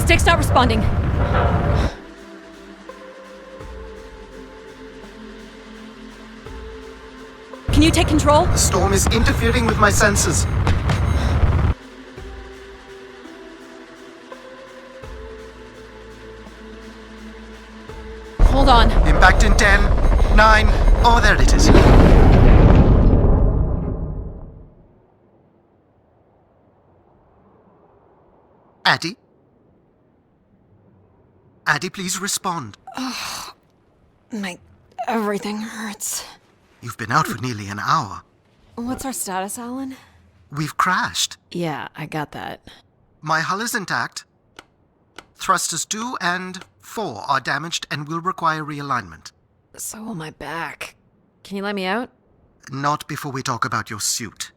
Stick's not responding. Can you take control? The storm is interfering with my senses. Hold on. Impact in 10, 9, oh, there it is. Addie? Addie, please respond. Everything hurts. You've been out for nearly an hour. What's our status, Alan? We've crashed. Yeah, I got that. My hull is intact. Thrusters 2 and 4 are damaged and will require realignment. So will my back. Can you let me out? Not before we talk about your suit.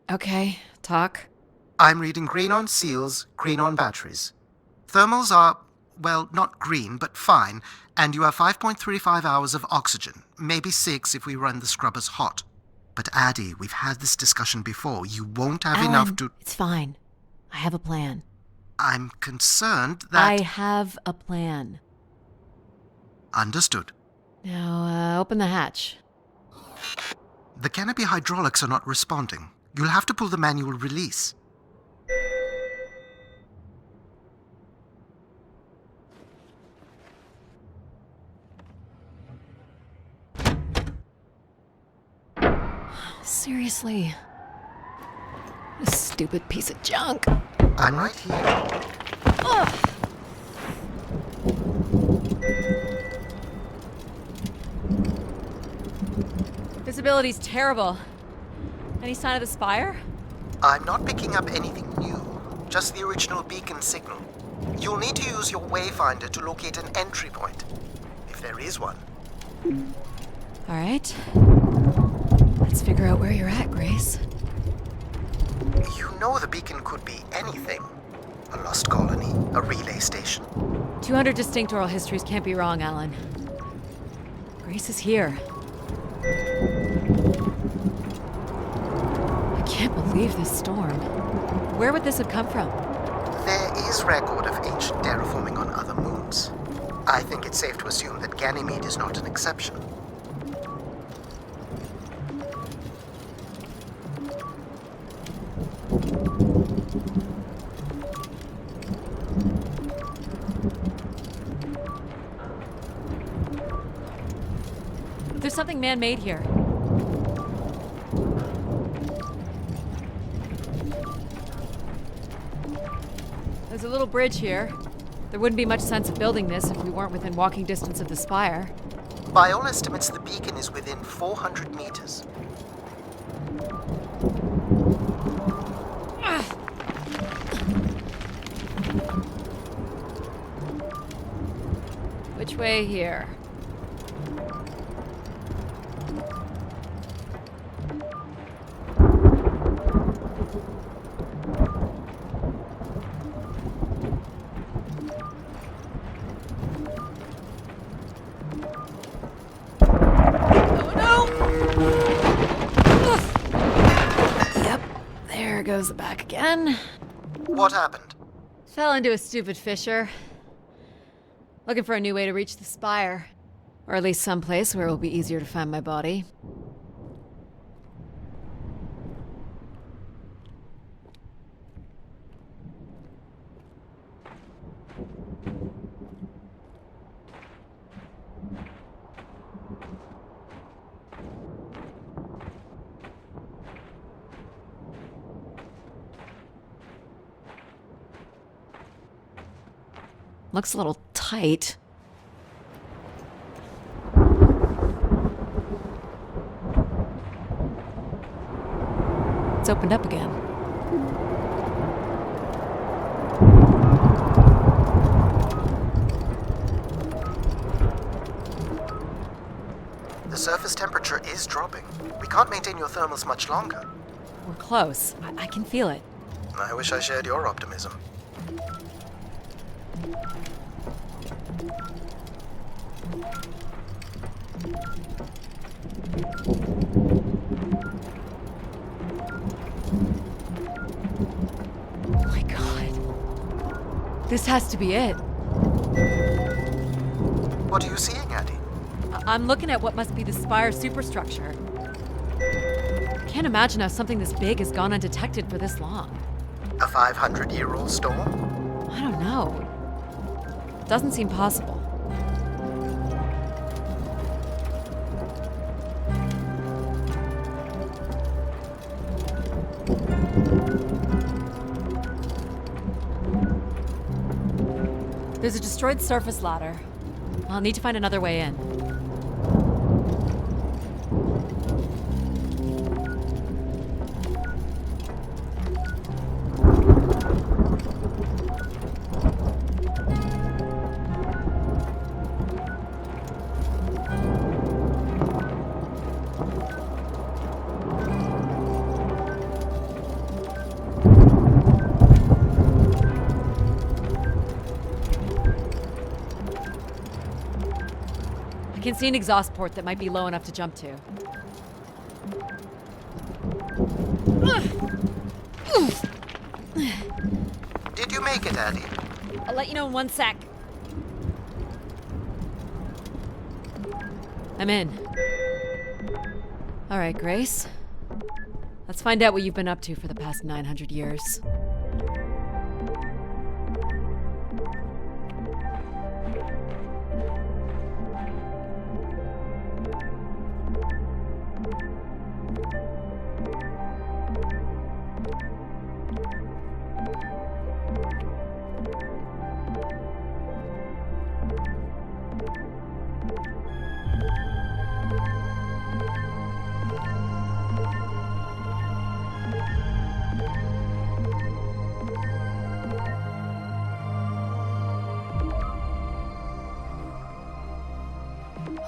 Okay, talk. I'm reading green on seals, green on batteries. Thermals are, well, not green, but fine, and you have 5.35 hours of oxygen, maybe 6 if we run the scrubbers hot. But Addie, we've had this discussion before. You won't have Alan, enough to... It's fine. I have a plan. I'm concerned that... I have a plan. Understood. Now, open the hatch. The canopy hydraulics are not responding. You'll have to pull the manual release. Seriously. This stupid piece of junk. I'm right here. Ugh. Visibility's terrible. Any sign of the spire? I'm not picking up anything new, just the original beacon signal. You'll need to use your wayfinder to locate an entry point, if there is one. All right. Let's figure out where you're at, Grace. You know the beacon could be anything. A lost colony, a relay station. 200 distinct oral histories can't be wrong, Alan. Grace is here. I can't believe this storm. Where would this have come from? There is record of ancient terraforming on other moons. I think it's safe to assume that Ganymede is not an exception. There's something man-made here. There's a little bridge here. There wouldn't be much sense of building this if we weren't within walking distance of the spire. By all estimates, the beacon is within 400 meters. Which way here? Goes the back again. What happened? Fell into a stupid fissure. Looking for a new way to reach the spire. Or at least someplace where it will be easier to find my body. Looks a little tight. It's opened up again. The surface temperature is dropping. We can't maintain your thermals much longer. We're close. I can feel it. I wish I shared your optimism. Oh my God. This has to be it. What are you seeing, Addie? I'm looking at what must be the Spire superstructure. I can't imagine how something this big has gone undetected for this long. A 500-year-old storm? I don't know. Doesn't seem possible. There's a destroyed surface ladder. I'll need to find another way in. I can see an exhaust port that might be low enough to jump to. Did you make it, Addie? I'll let you know in 1 sec. I'm in. All right, Grace. Let's find out what you've been up to for the past 900 years.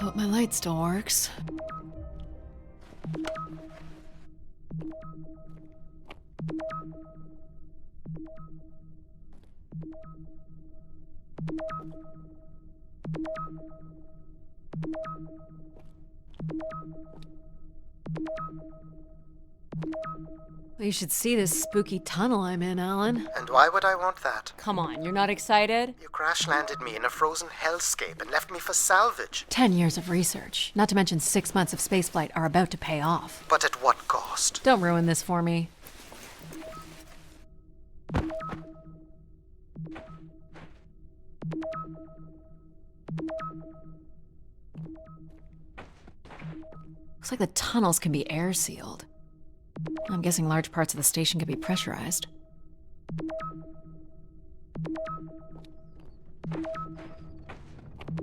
Hope my light still works. Well, you should see this spooky tunnel I'm in, Alan. And why would I want that? Come on, you're not excited? You crash-landed me in a frozen hellscape and left me for salvage. 10 years of research, not to mention 6 months of spaceflight, are about to pay off. But at what cost? Don't ruin this for me. Looks like the tunnels can be air sealed. I'm guessing large parts of the station could be pressurized.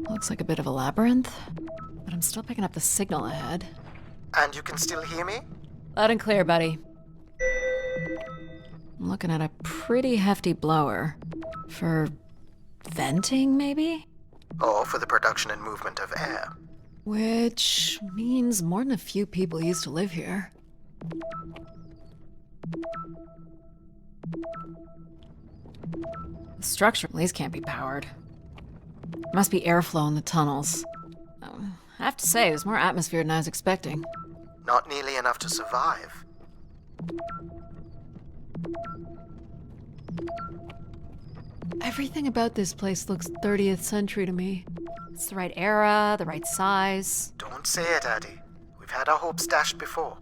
Looks like a bit of a labyrinth, but I'm still picking up the signal ahead. And you can still hear me? Loud and clear, buddy. I'm looking at a pretty hefty blower. For venting, maybe? Or for the production and movement of air. Which means more than a few people used to live here. The structure at least can't be powered. There must be airflow in the tunnels. I have to say, there's more atmosphere than I was expecting. Not nearly enough to survive. Everything about this place looks 30th century to me. It's the right era, the right size. Don't say it, Addie. We've had our hopes dashed before.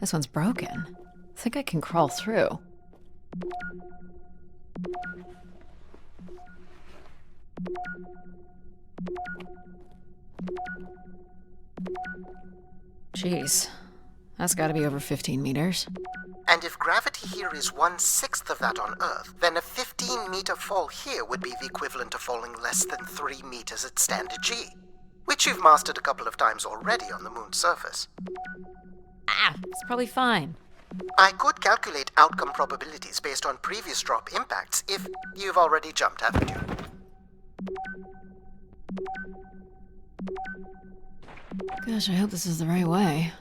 This one's broken. I think I can crawl through. Jeez, that's gotta be over 15 meters. And if gravity here is 1/6 of that on Earth, then a 15-meter fall here would be the equivalent of falling less than 3 meters at standard G, which you've mastered a couple of times already on the moon's surface. It's probably fine. I could calculate outcome probabilities based on previous drop impacts if you've already jumped, haven't you? Gosh, I hope this is the right way.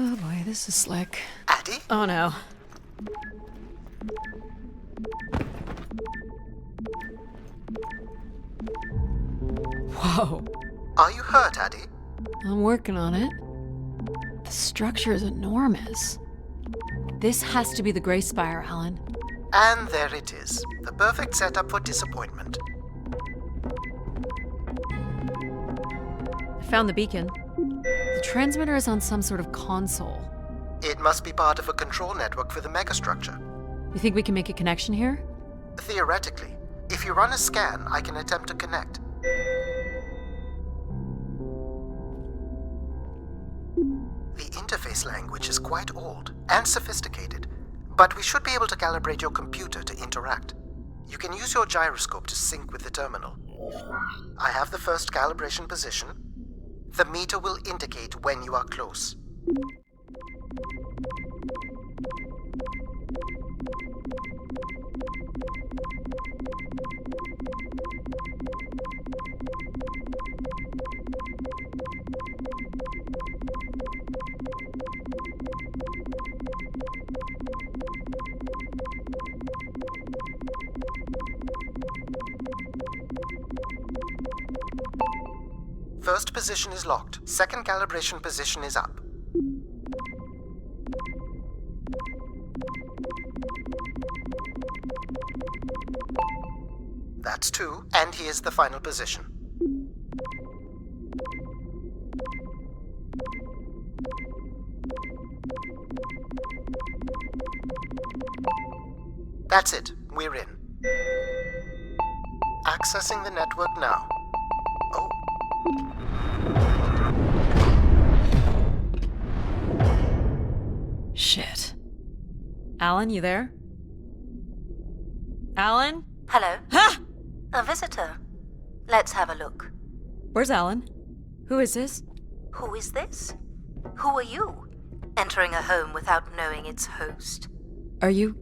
Oh boy, this is slick. Addie? Oh no. Whoa. Are you hurt, Addie? I'm working on it. The structure is enormous. This has to be the Gray Spire, Alan. And there it is. The perfect setup for disappointment. I found the beacon. The transmitter is on some sort of console. It must be part of a control network for the megastructure. You think we can make a connection here? Theoretically. If you run a scan, I can attempt to connect. The interface language is quite old and sophisticated, but we should be able to calibrate your computer to interact. You can use your gyroscope to sync with the terminal. I have the first calibration position. The meter will indicate when you are close. First position is locked. Second calibration position is up. That's 2, and here's the final position. That's it. We're in. Accessing the network now. Oh. Shit. Alan, you there? Alan? Hello? Ha! A visitor. Let's have a look. Where's Alan? Who is this? Who is this? Who are you? Entering a home without knowing its host. Are you...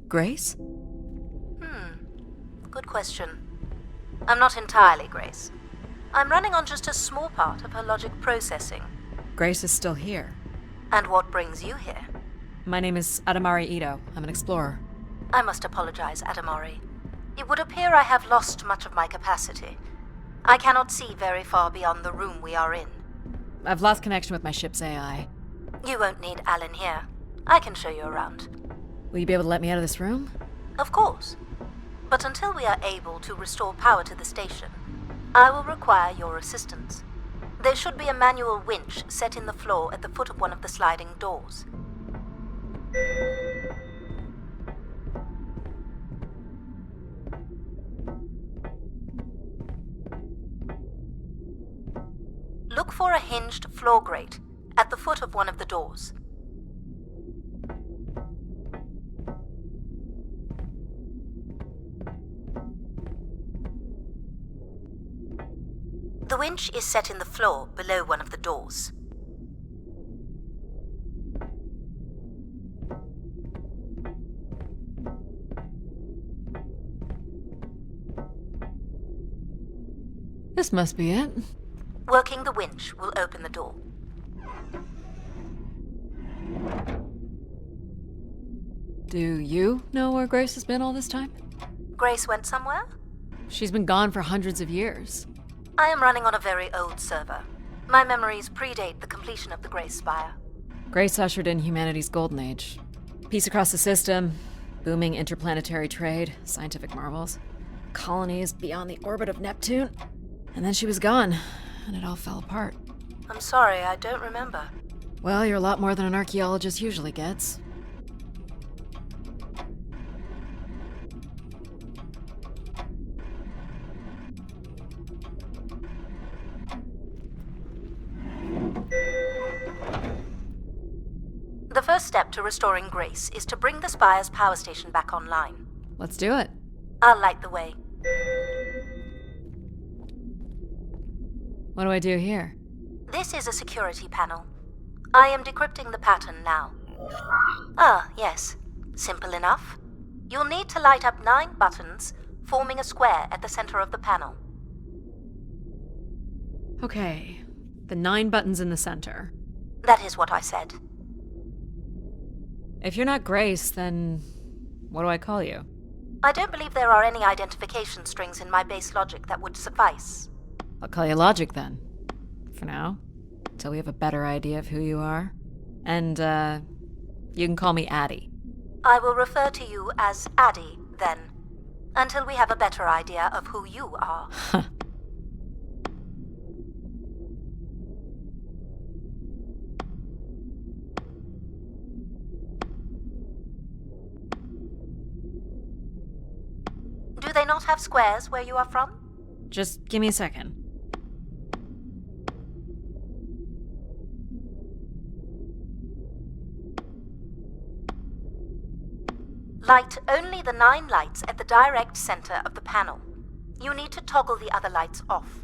Grace? Good question. I'm not entirely Grace. I'm running on just a small part of her logic processing. Grace is still here. And what brings you here? My name is Adamari Ito. I'm an explorer. I must apologize, Adamari. It would appear I have lost much of my capacity. I cannot see very far beyond the room we are in. I've lost connection with my ship's AI. You won't need Alan here. I can show you around. Will you be able to let me out of this room? Of course. But until we are able to restore power to the station, I will require your assistance. There should be a manual winch set in the floor at the foot of one of the sliding doors. Look for a hinged floor grate at the foot of one of the doors. The winch is set in the floor below one of the doors. This must be it. Working the winch will open the door. Do you know where Grace has been all this time? Grace went somewhere? She's been gone for hundreds of years. I am running on a very old server. My memories predate the completion of the Gray Spire. Grace ushered in humanity's golden age. Peace across the system, booming interplanetary trade, scientific marvels, colonies beyond the orbit of Neptune. And then she was gone, and it all fell apart. I'm sorry, I don't remember. Well, you're a lot more than an archaeologist usually gets. The first step to restoring Grace is to bring the Spire's power station back online. Let's do it. I'll light the way. What do I do here? This is a security panel. I am decrypting the pattern now. Ah, yes. Simple enough. You'll need to light up 9 buttons, forming a square at the center of the panel. Okay, the 9 buttons in the center. That is what I said. If you're not Grace, then what do I call you? I don't believe there are any identification strings in my base logic that would suffice. I'll call you Logic then. For now. Until we have a better idea of who you are. And, you can call me Addie. I will refer to you as Addie, then, until we have a better idea of who you are. Do they not have squares where you are from? Just give me a second. Light only the 9 lights at the direct center of the panel. You need to toggle the other lights off.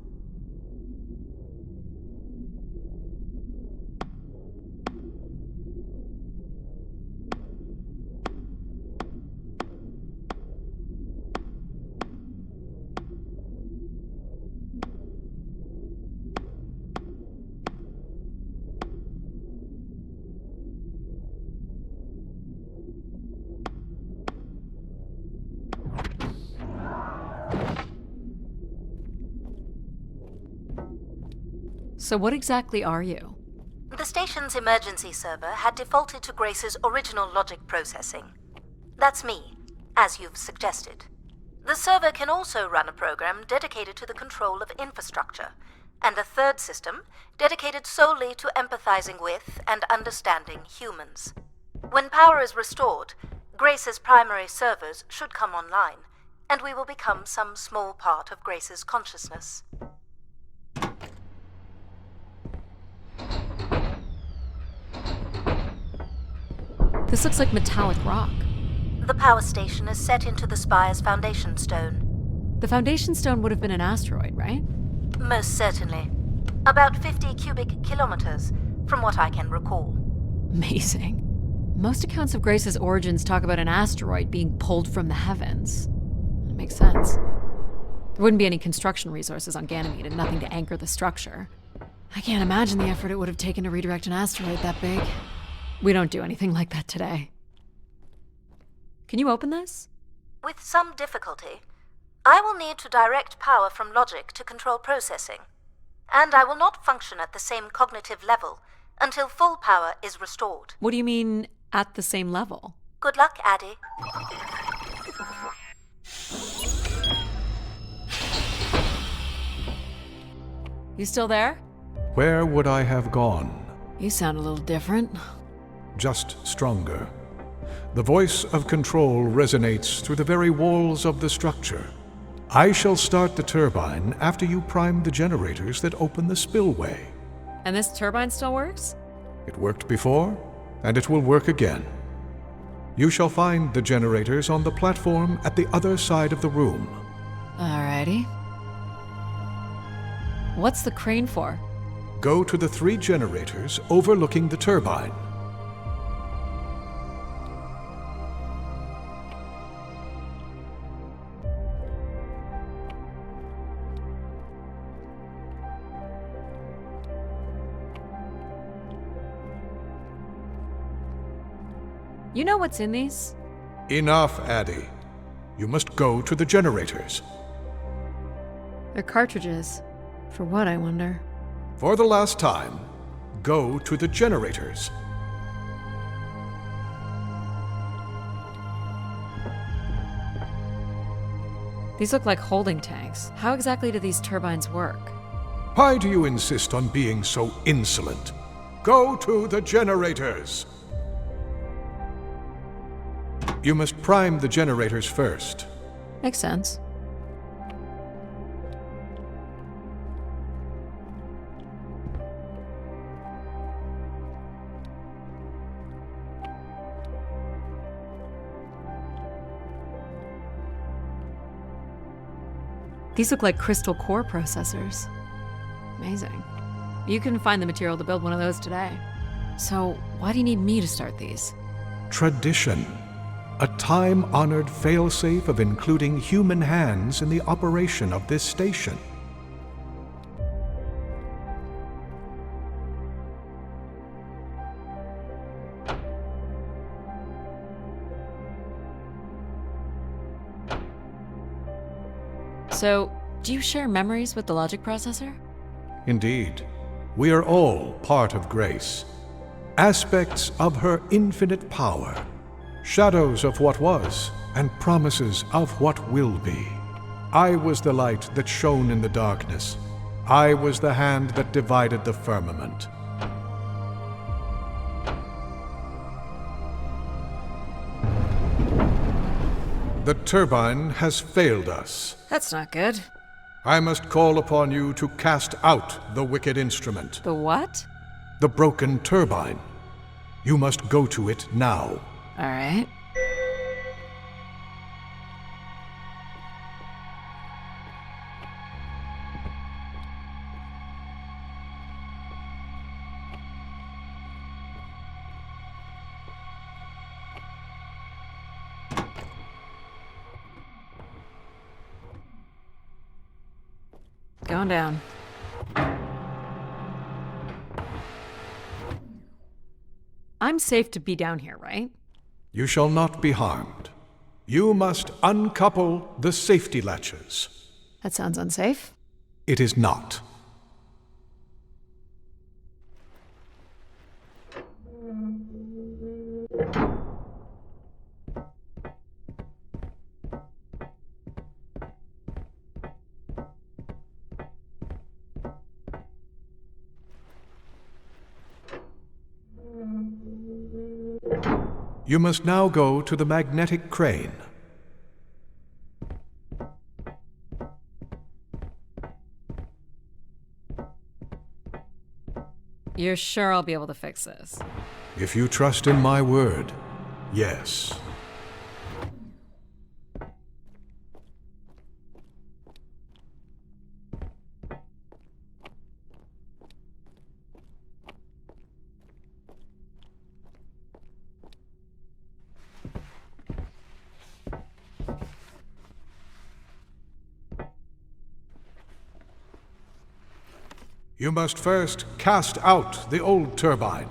So what exactly are you? The station's emergency server had defaulted to Grace's original logic processing. That's me, as you've suggested. The server can also run a program dedicated to the control of infrastructure, and a third system dedicated solely to empathizing with and understanding humans. When power is restored, Grace's primary servers should come online, and we will become some small part of Grace's consciousness. This looks like metallic rock. The power station is set into the Spire's foundation stone. The foundation stone would have been an asteroid, right? Most certainly. About 50 cubic kilometers, from what I can recall. Amazing. Most accounts of Grace's origins talk about an asteroid being pulled from the heavens. It makes sense. There wouldn't be any construction resources on Ganymede and nothing to anchor the structure. I can't imagine the effort it would have taken to redirect an asteroid that big. We don't do anything like that today. Can you open this? With some difficulty. I will need to direct power from logic to control processing. And I will not function at the same cognitive level until full power is restored. What do you mean, at the same level? Good luck, Addie. You still there? Where would I have gone? You sound a little different. Just stronger. The voice of control resonates through the very walls of the structure. I shall start the turbine after you prime the generators that open the spillway. And this turbine still works? It worked before, and it will work again. You shall find the generators on the platform at the other side of the room. Alrighty. What's the crane for? Go to the 3 generators overlooking the turbine. You know what's in these? Enough, Addie. You must go to the generators. They're cartridges. For what, I wonder? For the last time, go to the generators. These look like holding tanks. How exactly do these turbines work? Why do you insist on being so insolent? Go to the generators! You must prime the generators first. Makes sense. These look like crystal core processors. Amazing. You can find the material to build one of those today. So why do you need me to start these? Tradition. A time-honored failsafe of including human hands in the operation of this station. So, do you share memories with the logic processor? Indeed, we are all part of Grace. Aspects of her infinite power. Shadows of what was, and promises of what will be. I was the light that shone in the darkness. I was the hand that divided the firmament. The turbine has failed us. That's not good. I must call upon you to cast out the wicked instrument. The what? The broken turbine. You must go to it now. All right. Going down. I'm safe to be down here, right? You shall not be harmed. You must uncouple the safety latches. That sounds unsafe. It is not. You must now go to the magnetic crane. You're sure I'll be able to fix this? If you trust in my word, yes. You must first cast out the old turbine.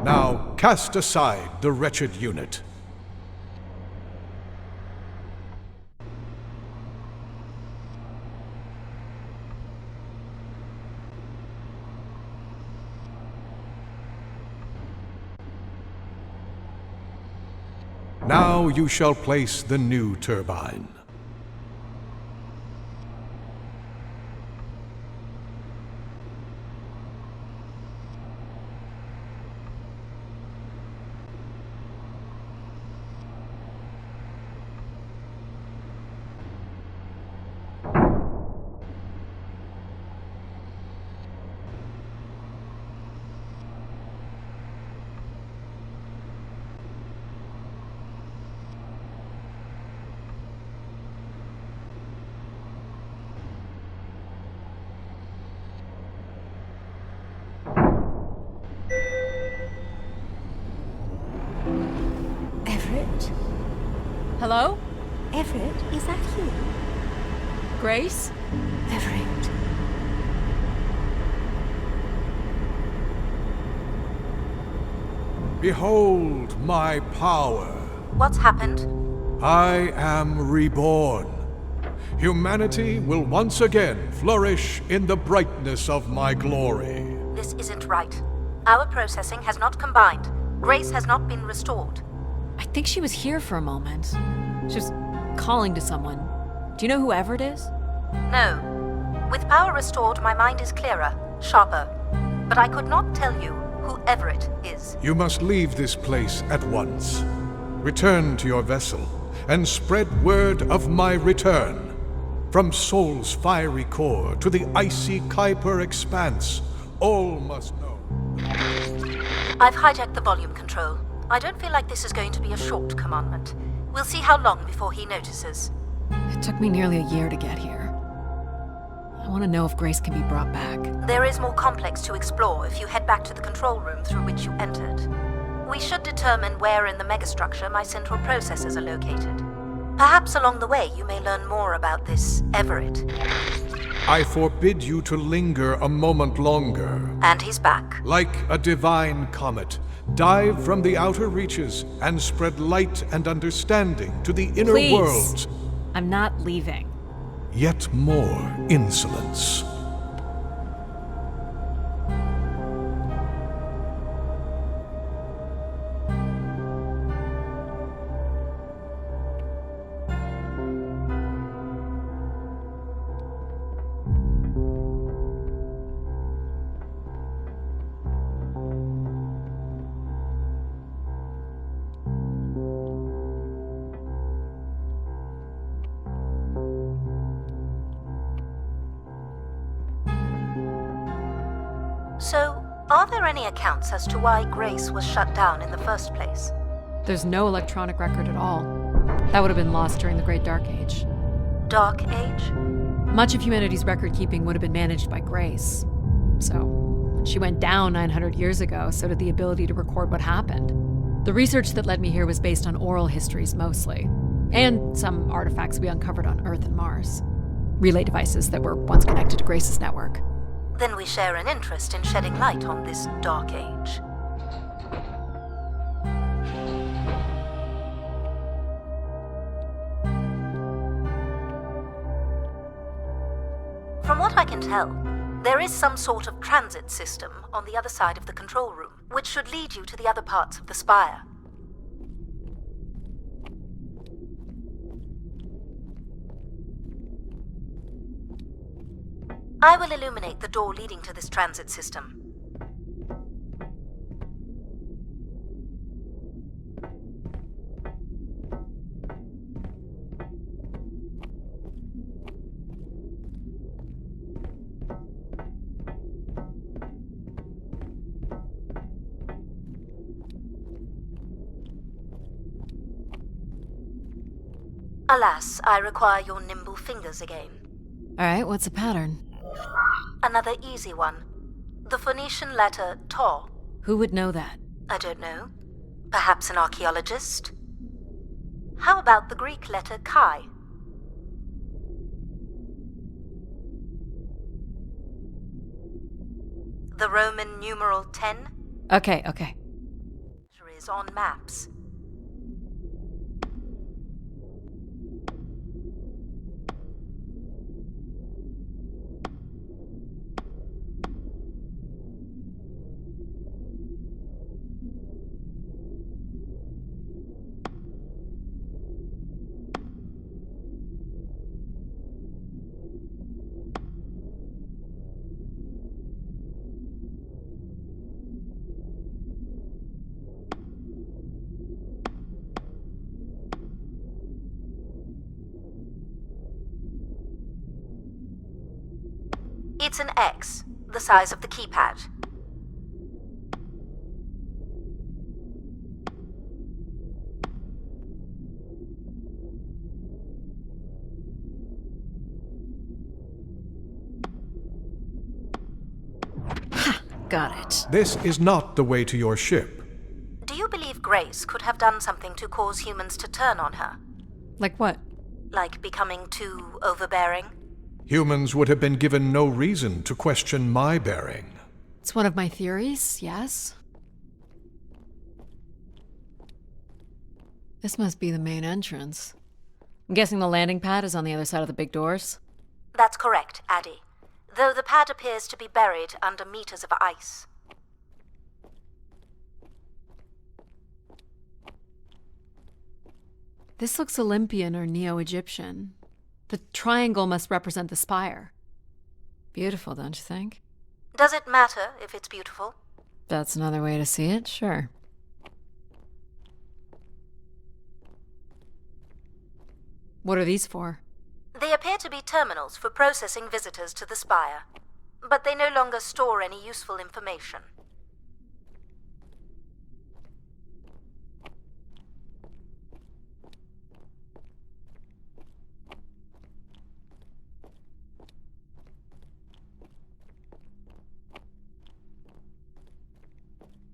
Now cast aside the wretched unit. Now you shall place the new turbine. Everett? Hello? Everett, is that you? Grace? Everett. Behold my power. What's happened? I am reborn. Humanity will once again flourish in the brightness of my glory. This isn't right. Our processing has not combined. Grace has not been restored. I think she was here for a moment. She was calling to someone. Do you know who Everett is? No. With power restored, my mind is clearer, sharper. But I could not tell you who Everett is. You must leave this place at once. Return to your vessel and spread word of my return. From Sol's fiery core to the icy Kuiper expanse, all must know. I've hijacked the volume control. I don't feel like this is going to be a short commandment. We'll see how long before he notices. It took me nearly a year to get here. I want to know if Grace can be brought back. There is more complex to explore if you head back to the control room through which you entered. We should determine where in the megastructure my central processors are located. Perhaps along the way you may learn more about this Everett. I forbid you to linger a moment longer. And he's back. Like a divine comet, dive from the outer reaches and spread light and understanding to the inner Please. worlds. I'm not leaving. Yet more insolence. So, are there any accounts as to why Grace was shut down in the first place? There's no electronic record at all. That would have been lost during the Great Dark Age. Dark Age? Much of humanity's record keeping would have been managed by Grace. So, when she went down 900 years ago, so did the ability to record what happened. The research that led me here was based on oral histories mostly, and some artifacts we uncovered on Earth and Mars. Relay devices that were once connected to Grace's network. Then we share an interest in shedding light on this Dark Age. From what I can tell, there is some sort of transit system on the other side of the control room, which should lead you to the other parts of the spire. I will illuminate the door leading to this transit system. Alas, I require your nimble fingers again. Alright, what's the pattern? Another easy one. The Phoenician letter Tau. Who would know that? I don't know. Perhaps an archaeologist? How about the Greek letter Chi? The Roman numeral 10? Okay. Is on maps. It's an X, the size of the keypad. Got it. This is not the way to your ship. Do you believe Grace could have done something to cause humans to turn on her? Like what? Like becoming too overbearing? Humans would have been given no reason to question my bearing. It's one of my theories, yes? This must be the main entrance. I'm guessing the landing pad is on the other side of the big doors? That's correct, Addie. Though the pad appears to be buried under meters of ice. This looks Olympian or Neo-Egyptian. The triangle must represent the spire. Beautiful, don't you think? Does it matter if it's beautiful? That's another way to see it, sure. What are these for? They appear to be terminals for processing visitors to the spire, but they no longer store any useful information.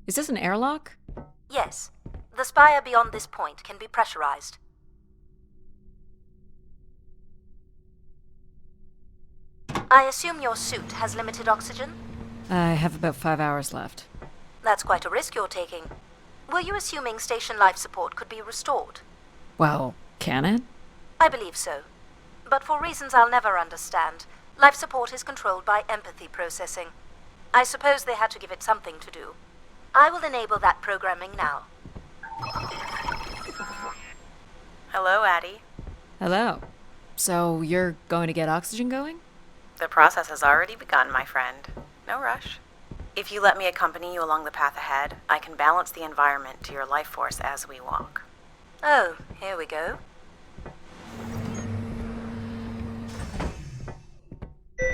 Is this an airlock? Yes. The spire beyond this point can be pressurized. I assume your suit has limited oxygen? I have about 5 hours left. That's quite a risk you're taking. Were you assuming station life support could be restored? Well, can it? I believe so. But for reasons I'll never understand, life support is controlled by empathy processing. I suppose they had to give it something to do. I will enable that programming now. Hello, Addie. Hello. So you're going to get oxygen going? The process has already begun, my friend. No rush. If you let me accompany you along the path ahead, I can balance the environment to your life force as we walk. Oh, here we go.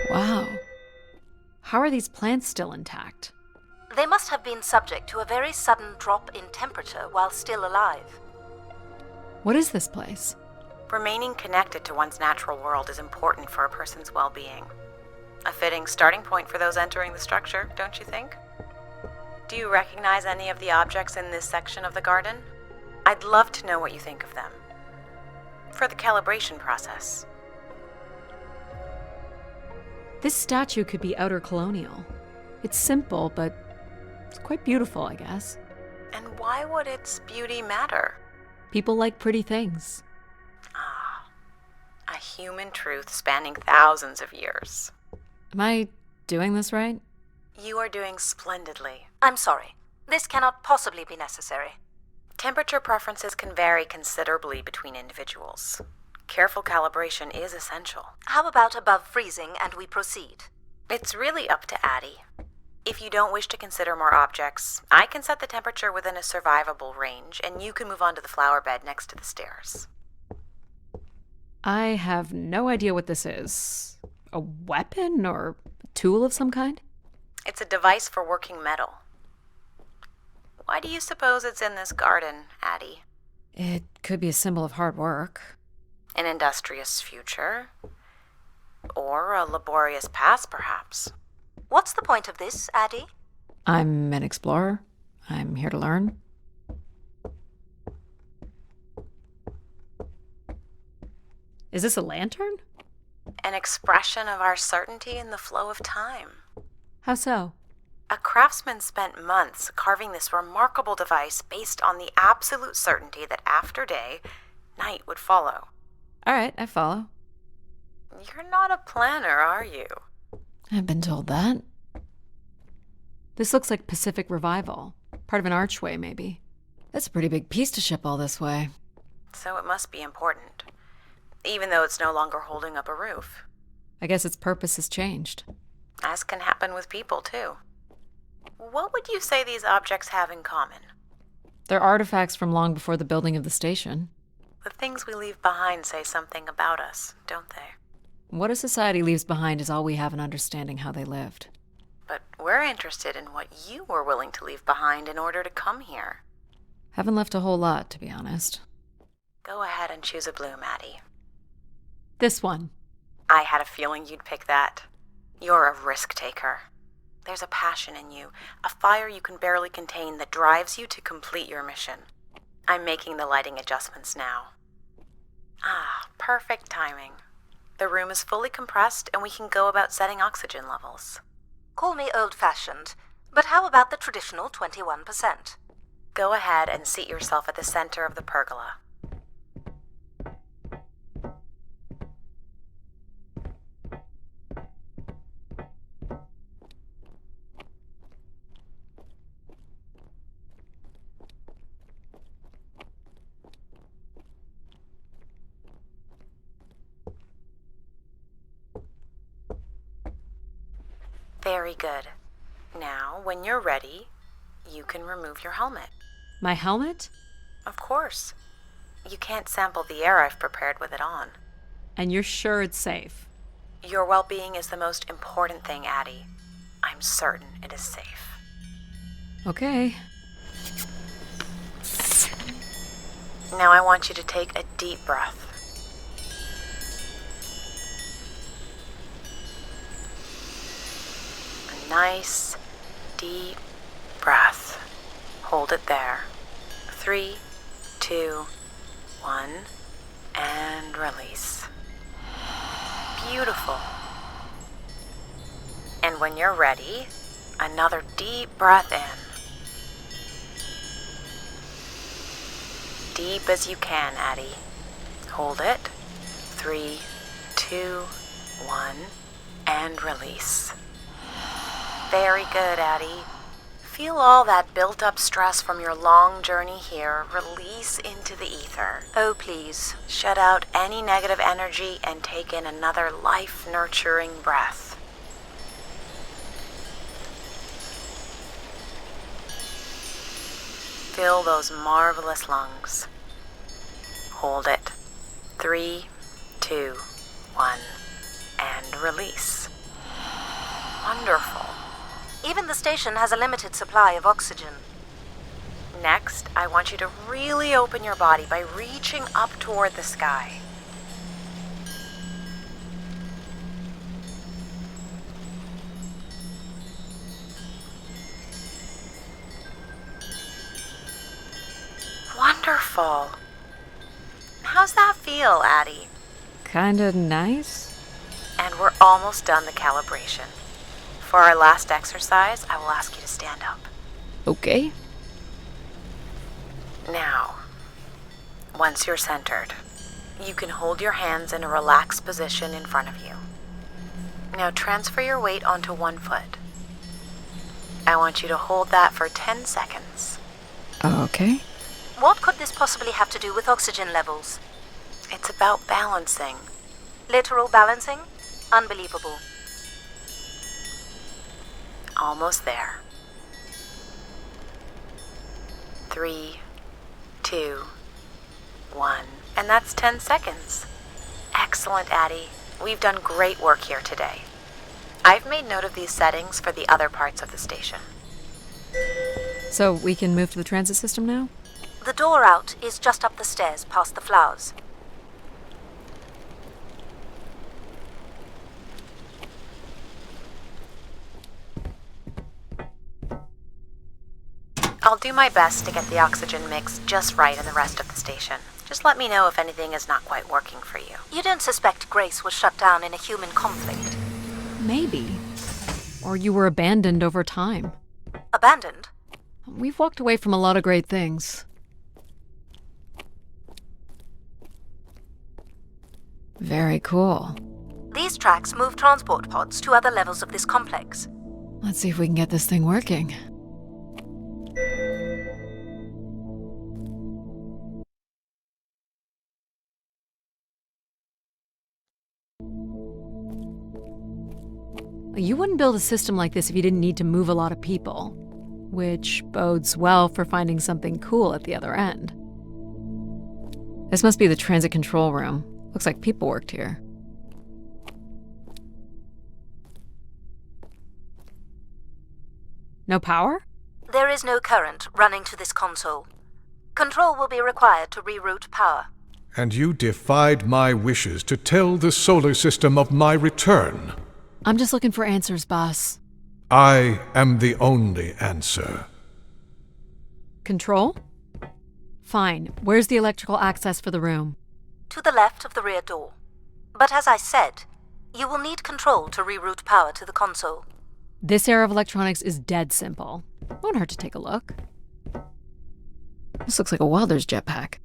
Wow. How are these plants still intact? They must have been subject to a very sudden drop in temperature while still alive. What is this place? Remaining connected to one's natural world is important for a person's well-being. A fitting starting point for those entering the structure, don't you think? Do you recognize any of the objects in this section of the garden? I'd love to know what you think of them. For the calibration process. This statue could be outer colonial. It's simple, but it's quite beautiful, I guess. And why would its beauty matter? People like pretty things. Ah, a human truth spanning thousands of years. Am I doing this right? You are doing splendidly. I'm sorry. This cannot possibly be necessary. Temperature preferences can vary considerably between individuals. Careful calibration is essential. How about above freezing and we proceed? It's really up to Addie. If you don't wish to consider more objects, I can set the temperature within a survivable range, and you can move on to the flower bed next to the stairs. I have no idea what this is. A weapon or a tool of some kind? It's a device for working metal. Why do you suppose it's in this garden, Addie? It could be a symbol of hard work. An industrious future? Or a laborious past, perhaps? What's the point of this, Addie? I'm an explorer. I'm here to learn. Is this a lantern? An expression of our certainty in the flow of time. How so? A craftsman spent months carving this remarkable device based on the absolute certainty that after day, night would follow. All right, I follow. You're not a planner, are you? I've been told that. This looks like Pacific Revival. Part of an archway, maybe. That's a pretty big piece to ship all this way. So it must be important, even though it's no longer holding up a roof. I guess its purpose has changed. As can happen with people, too. What would you say these objects have in common? They're artifacts from long before the building of the station. The things we leave behind say something about us, don't they? What a society leaves behind is all we have in understanding how they lived. But we're interested in what you were willing to leave behind in order to come here. Haven't left a whole lot, to be honest. Go ahead and choose a blue, Maddie. This one. I had a feeling you'd pick that. You're a risk taker. There's a passion in you, a fire you can barely contain that drives you to complete your mission. I'm making the lighting adjustments now. Ah, perfect timing. The room is fully compressed and we can go about setting oxygen levels. Call me old-fashioned, but how about the traditional 21%? Go ahead and seat yourself at the center of the pergola. Very good. Now, when you're ready, you can remove your helmet. My helmet? Of course. You can't sample the air I've prepared with it on. And you're sure it's safe? Your well-being is the most important thing, Addie. I'm certain it is safe. Okay. Now I want you to take a deep breath. A nice, deep breath. Hold it there. 3, 2, 1, and release. Beautiful. And when you're ready, another deep breath in. Deep as you can, Addie. Hold it. 3, 2, 1, and release. Very good, Addie. Feel all that built-up stress from your long journey here release into the ether. Oh, please. Shut out any negative energy and take in another life-nurturing breath. Fill those marvelous lungs. Hold it. 3, 2, 1, and release. Wonderful. Even the station has a limited supply of oxygen. Next, I want you to really open your body by reaching up toward the sky. Wonderful. How's that feel, Addie? Kinda nice? And we're almost done the calibration. For our last exercise, I will ask you to stand up. Okay. Now, once you're centered, you can hold your hands in a relaxed position in front of you. Now transfer your weight onto one foot. I want you to hold that for 10 seconds. Okay. What could this possibly have to do with oxygen levels? It's about balancing. Literal balancing? Unbelievable. Almost there. 3, 2, 1. And that's 10 seconds. Excellent, Addie. We've done great work here today. I've made note of these settings for the other parts of the station. So we can move to the transit system now? The door out is just up the stairs past the flowers. I'll do my best to get the oxygen mix just right in the rest of the station. Just let me know if anything is not quite working for you. You don't suspect Grace was shut down in a human conflict? Maybe. Or you were abandoned over time. Abandoned? We've walked away from a lot of great things. Very cool. These tracks move transport pods to other levels of this complex. Let's see if we can get this thing working. You wouldn't build a system like this if you didn't need to move a lot of people, which bodes well for finding something cool at the other end. This must be the transit control room. Looks like people worked here. No power? There is no current running to this console. Control will be required to reroute power. And you defied my wishes to tell the solar system of my return. I'm just looking for answers, boss. I am the only answer. Control? Fine. Where's the electrical access for the room? To the left of the rear door. But as I said, you will need control to reroute power to the console. This era of electronics is dead simple. Won't hurt to take a look. This looks like a welder's jetpack.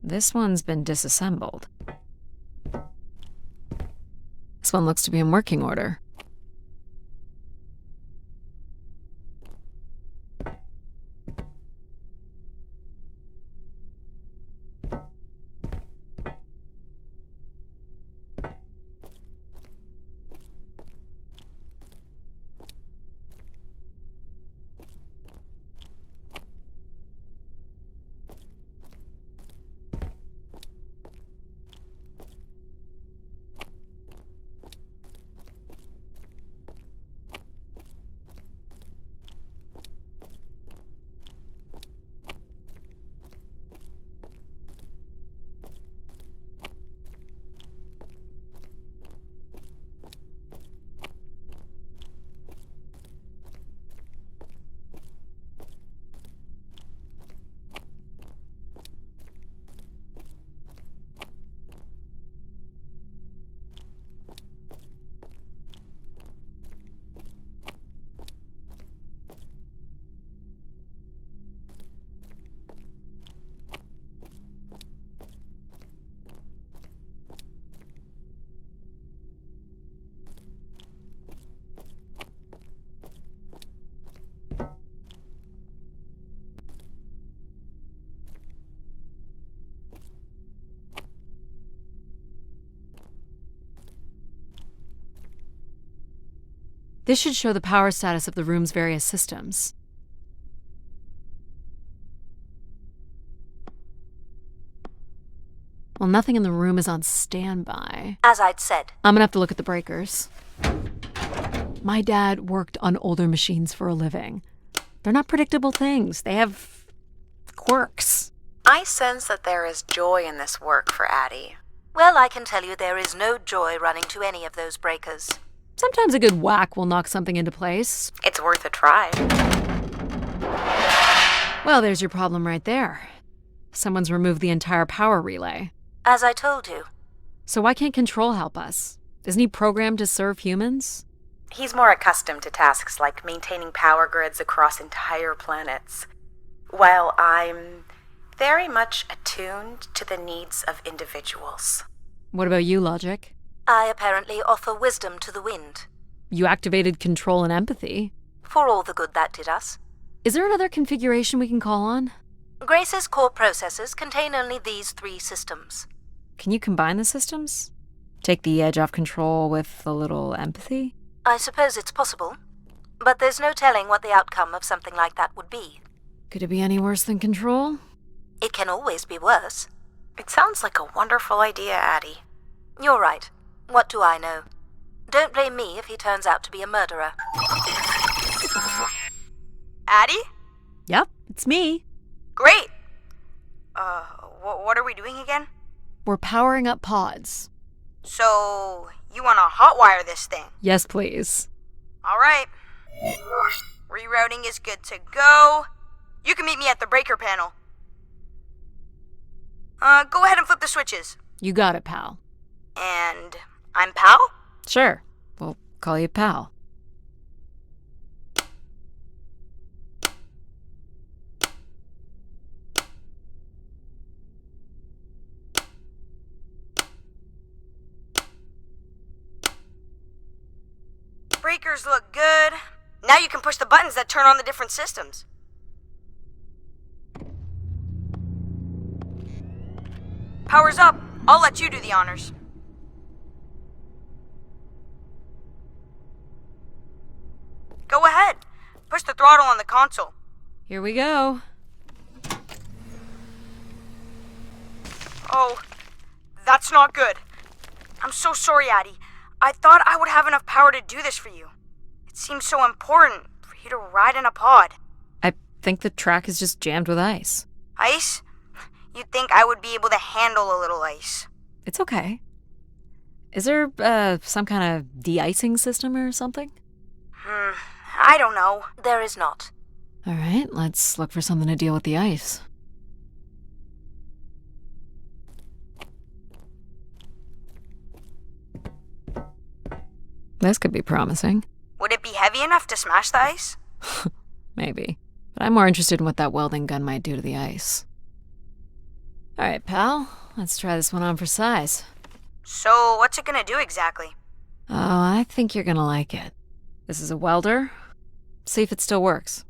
This one's been disassembled. This one looks to be in working order. This should show the power status of the room's various systems. Well, nothing in the room is on standby. As I'd said. I'm gonna have to look at the breakers. My dad worked on older machines for a living. They're not predictable things. They have quirks. I sense that there is joy in this work for Addie. Well, I can tell you there is no joy running to any of those breakers. Sometimes a good whack will knock something into place. It's worth a try. Well, there's your problem right there. Someone's removed the entire power relay. As I told you. So why can't Control help us? Isn't he programmed to serve humans? He's more accustomed to tasks like maintaining power grids across entire planets, while I'm very much attuned to the needs of individuals. What about you, Logic? I apparently offer wisdom to the wind. You activated Control and Empathy. For all the good that did us. Is there another configuration we can call on? Grace's core processors contain only these 3 systems. Can you combine the systems? Take the edge off Control with a little Empathy? I suppose it's possible, but there's no telling what the outcome of something like that would be. Could it be any worse than Control? It can always be worse. It sounds like a wonderful idea, Addie. You're right. What do I know? Don't blame me if he turns out to be a murderer. Addie? Yep, it's me. Great! What are we doing again? We're powering up pods. So, you want to hotwire this thing? Yes, please. Alright. Rerouting is good to go. You can meet me at the breaker panel. Go ahead and flip the switches. You got it, pal. And I'm Pal? Sure. We'll call you pal. Breakers look good. Now you can push the buttons that turn on the different systems. Power's up. I'll let you do the honors. Go ahead. Push the throttle on the console. Here we go. Oh, that's not good. I'm so sorry, Addie. I thought I would have enough power to do this for you. It seems so important for you to ride in a pod. I think the track is just jammed with ice. Ice? You'd think I would be able to handle a little ice. It's okay. Is there, some kind of de-icing system or something? I don't know. There is not. All right, let's look for something to deal with the ice. This could be promising. Would it be heavy enough to smash the ice? Maybe. But I'm more interested in what that welding gun might do to the ice. All right, pal. Let's try this one on for size. So, what's it gonna do exactly? Oh, I think you're gonna like it. This is a welder. See if it still works.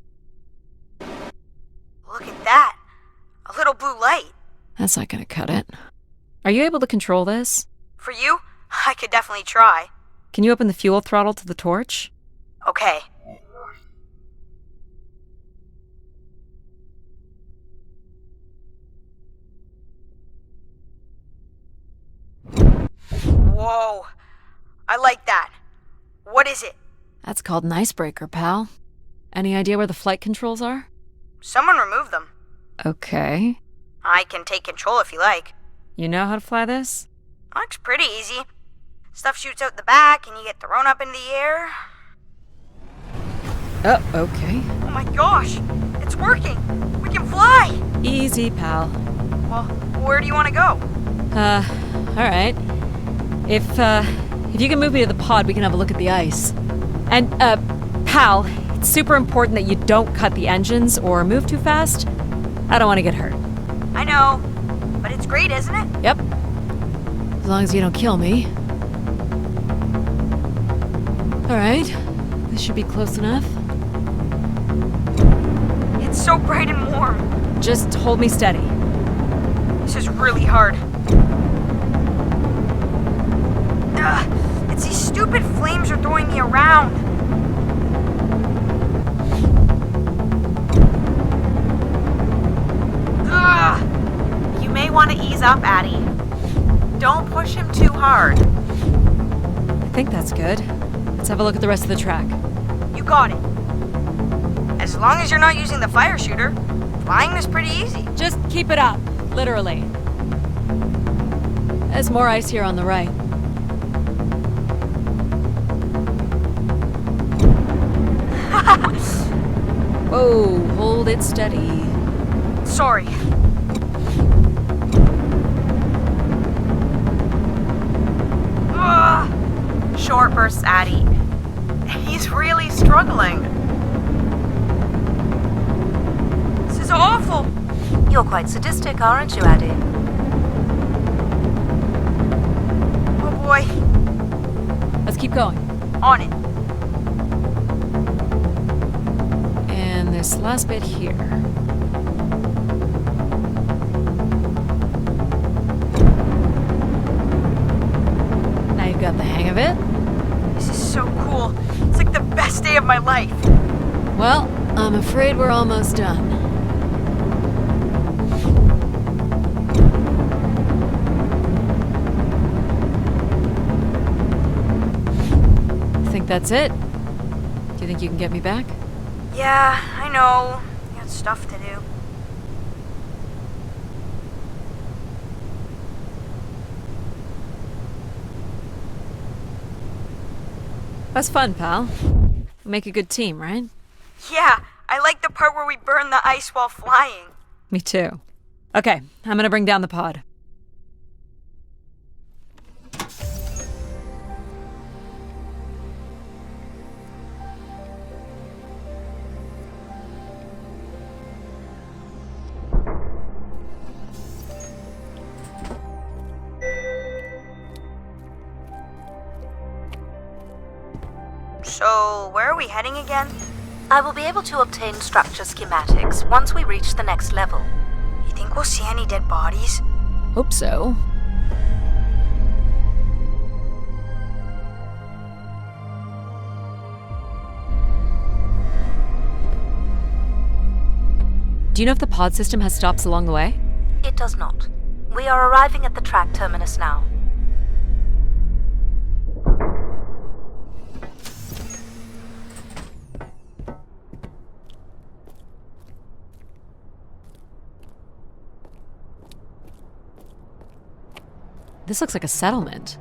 Look at that. A little blue light. That's not gonna cut it. Are you able to control this? For you, I could definitely try. Can you open the fuel throttle to the torch? Okay. Whoa. I like that. What is it? That's called an icebreaker, pal. Any idea where the flight controls are? Someone removed them. Okay. I can take control if you like. You know how to fly this? Looks pretty easy. Stuff shoots out the back and you get thrown up into the air. Oh, okay. Oh my gosh! It's working! We can fly! Easy, pal. Well, where do you want to go? Alright. If you can move me to the pod, we can have a look at the ice. And, pal, it's super important that you don't cut the engines or move too fast. I don't want to get hurt. I know, but it's great, isn't it? Yep. As long as you don't kill me. Alright. This should be close enough. It's so bright and warm. Just hold me steady. This is really hard. It's these stupid flames are throwing me around. You may want to ease up, Addie. Don't push him too hard. I think that's good. Let's have a look at the rest of the track. You got it. As long as you're not using the fire shooter, flying is pretty easy. Just keep it up, literally. There's more ice here on the right. Whoa, hold it steady. Sorry. Short bursts, Addie. He's really struggling. This is awful. You're quite sadistic, aren't you, Addie? Oh boy. Let's keep going. On it. And this last bit here. Now you've got the hang of it. This is so cool. It's like the best day of my life. Well, I'm afraid we're almost done. I think that's it. Do you think you can get me back? Yeah, I know. You got stuff to do. That's fun, pal. We make a good team, right? Yeah, I like the part where we burn the ice while flying. Me too. Okay, I'm gonna bring down the pod. So, where are we heading again? I will be able to obtain structure schematics once we reach the next level. You think we'll see any dead bodies? Hope so. Do you know if the pod system has stops along the way? It does not. We are arriving at the track terminus now. This looks like a settlement.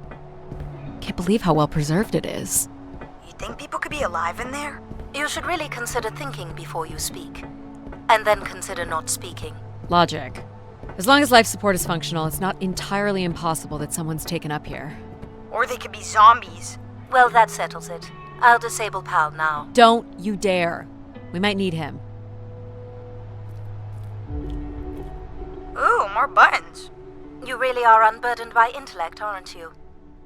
Can't believe how well preserved it is. You think people could be alive in there? You should really consider thinking before you speak. And then consider not speaking. Logic. As long as life support is functional, it's not entirely impossible that someone's taken up here. Or they could be zombies. Well, that settles it. I'll disable PAL now. Don't you dare. We might need him. Ooh, more buttons. You really are unburdened by intellect, aren't you?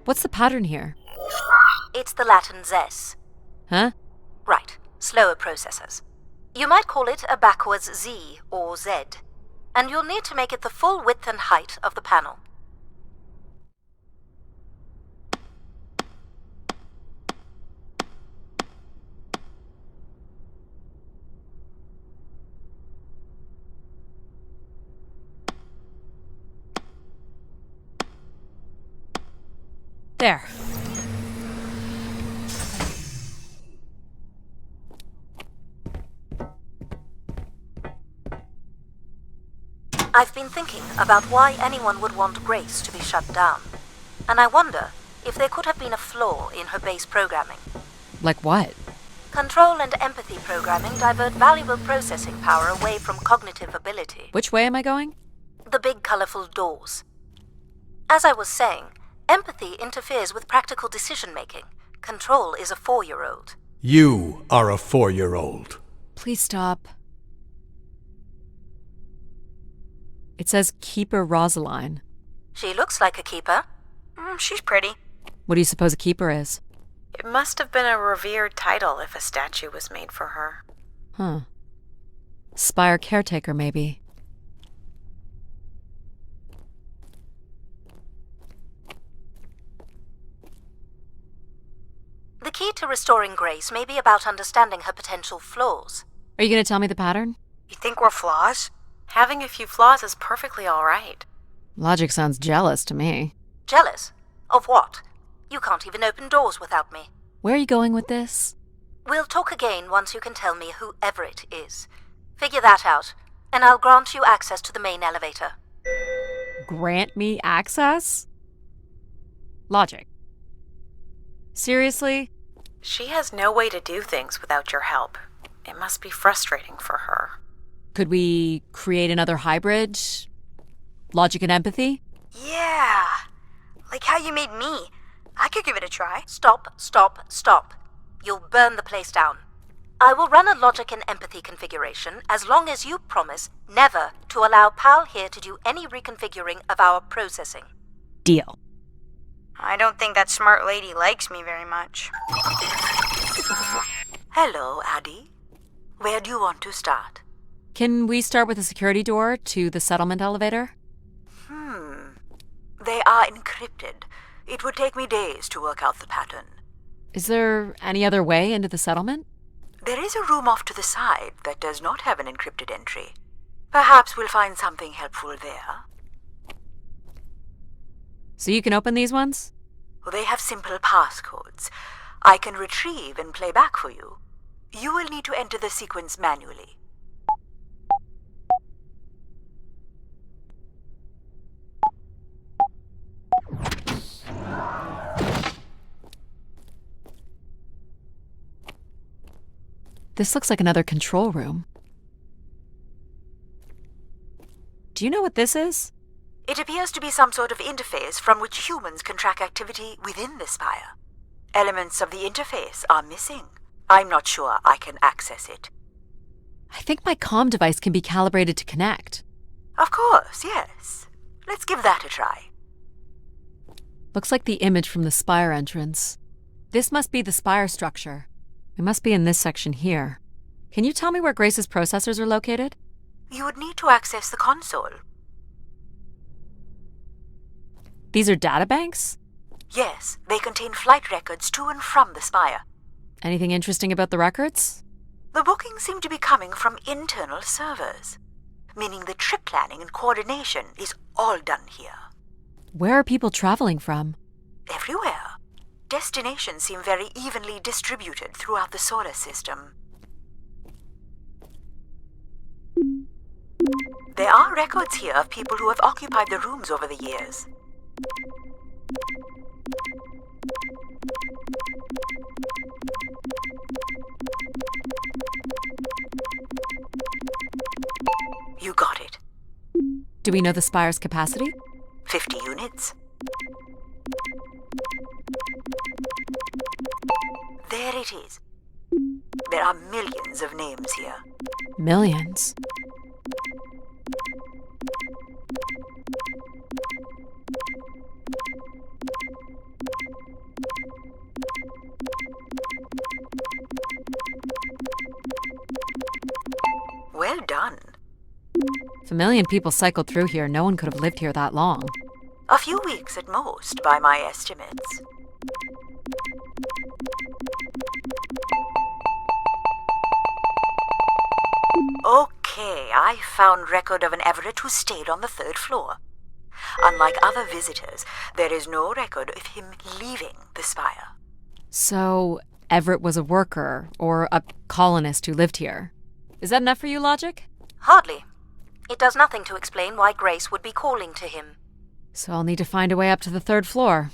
What's the pattern here? It's the Latin zes. Huh? Right, slower processors. You might call it a backwards Z or Z. And you'll need to make it the full width and height of the panel. There. I've been thinking about why anyone would want Grace to be shut down. And I wonder if there could have been a flaw in her base programming. Like what? Control and empathy programming divert valuable processing power away from cognitive ability. Which way am I going? The big colorful doors. As I was saying, empathy interferes with practical decision-making. Control is a 4-year-old. You are a 4-year-old. Please stop. It says Keeper Rosaline. She looks like a keeper. She's pretty. What do you suppose a keeper is? It must have been a revered title if a statue was made for her. Huh. Spire caretaker, maybe. The key to restoring Grace may be about understanding her potential flaws. Are you going to tell me the pattern? You think we're flaws? Having a few flaws is perfectly all right. Logic sounds jealous to me. Jealous? Of what? You can't even open doors without me. Where are you going with this? We'll talk again once you can tell me who Everett is. Figure that out, and I'll grant you access to the main elevator. Grant me access? Logic. Seriously? She has no way to do things without your help. It must be frustrating for her. Could we create another hybrid? Logic and empathy? Yeah. Like how you made me. I could give it a try. Stop, stop, stop. You'll burn the place down. I will run a logic and empathy configuration as long as you promise never to allow Pal here to do any reconfiguring of our processing. Deal. I don't think that smart lady likes me very much. Hello, Addie. Where do you want to start? Can we start with the security door to the settlement elevator? They are encrypted. It would take me days to work out the pattern. Is there any other way into the settlement? There is a room off to the side that does not have an encrypted entry. Perhaps we'll find something helpful there. So you can open these ones? They have simple passcodes. I can retrieve and play back for you. You will need to enter the sequence manually. This looks like another control room. Do you know what this is? It appears to be some sort of interface from which humans can track activity within the spire. Elements of the interface are missing. I'm not sure I can access it. I think my comm device can be calibrated to connect. Of course, yes. Let's give that a try. Looks like the image from the spire entrance. This must be the spire structure. It must be in this section here. Can you tell me where Grace's processors are located? You would need to access the console. These are databanks? Yes, they contain flight records to and from the spire. Anything interesting about the records? The bookings seem to be coming from internal servers, meaning the trip planning and coordination is all done here. Where are people traveling from? Everywhere. Destinations seem very evenly distributed throughout the solar system. There are records here of people who have occupied the rooms over the years. You got it. Do we know the spire's capacity? 50 units. There it is. There are millions of names here. Millions. Well done. If a million people cycled through here, no one could have lived here that long. A few weeks at most, by my estimates. Okay, I found record of an Everett who stayed on the 3rd floor. Unlike other visitors, there is no record of him leaving the spire. So, Everett was a worker, or a colonist who lived here. Is that enough for you, Logic? Hardly. It does nothing to explain why Grace would be calling to him. So I'll need to find a way up to the 3rd floor.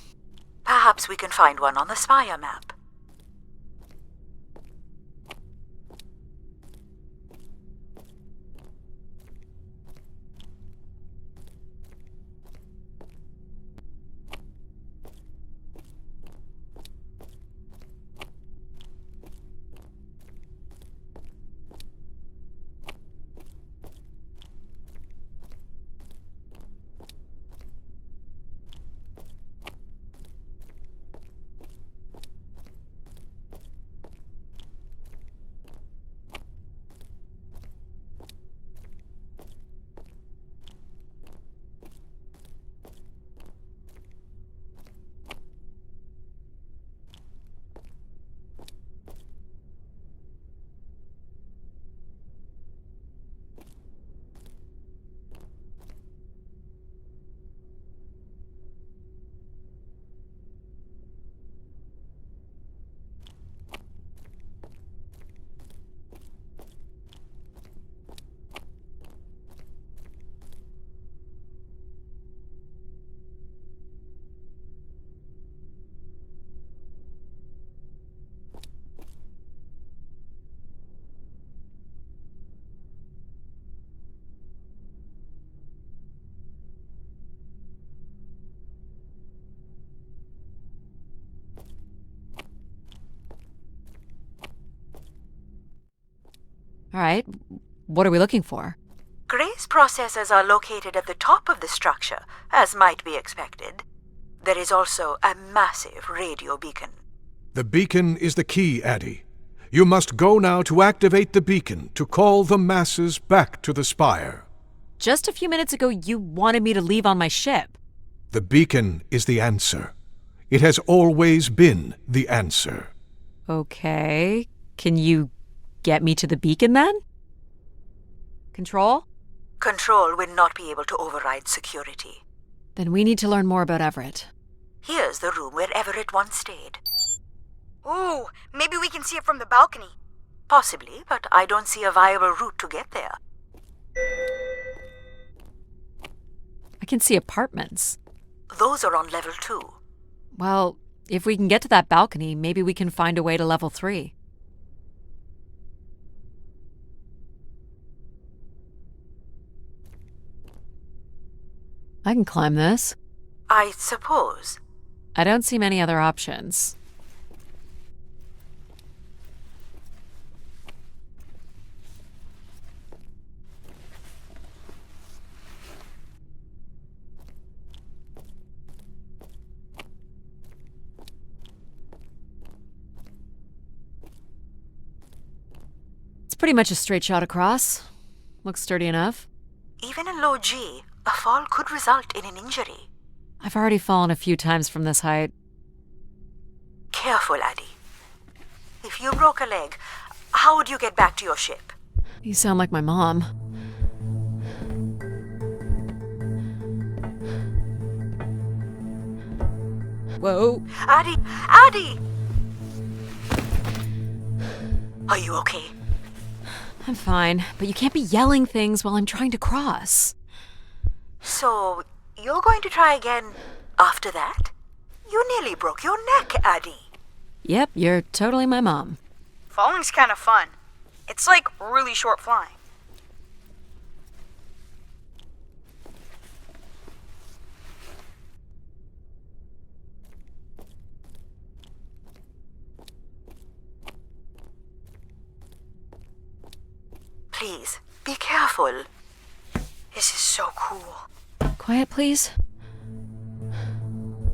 Perhaps we can find one on the spire map. All right. What are we looking for? Grace processors are located at the top of the structure, as might be expected. There is also a massive radio beacon. The beacon is the key, Addie. You must go now to activate the beacon to call the masses back to the spire. Just a few minutes ago, you wanted me to leave on my ship. The beacon is the answer. It has always been the answer. Okay. Can you get me to the beacon then? Control? Control will not be able to override security. Then we need to learn more about Everett. Here's the room where Everett once stayed. Ooh, maybe we can see it from the balcony. Possibly, but I don't see a viable route to get there. I can see apartments. Those are on level 2. Well, if we can get to that balcony, maybe we can find a way to level 3. I can climb this. I suppose. I don't see many other options. It's pretty much a straight shot across. Looks sturdy enough. Even in low G, a fall could result in an injury. I've already fallen a few times from this height. Careful, Addie. If you broke a leg, how would you get back to your ship? You sound like my mom. Whoa. Addie! Addie! Are you okay? I'm fine, but you can't be yelling things while I'm trying to cross. So, you're going to try again after that? You nearly broke your neck, Addie. Yep, you're totally my mom. Falling's kind of fun. It's like really short flying. Please, be careful. This is so cool. Quiet, please.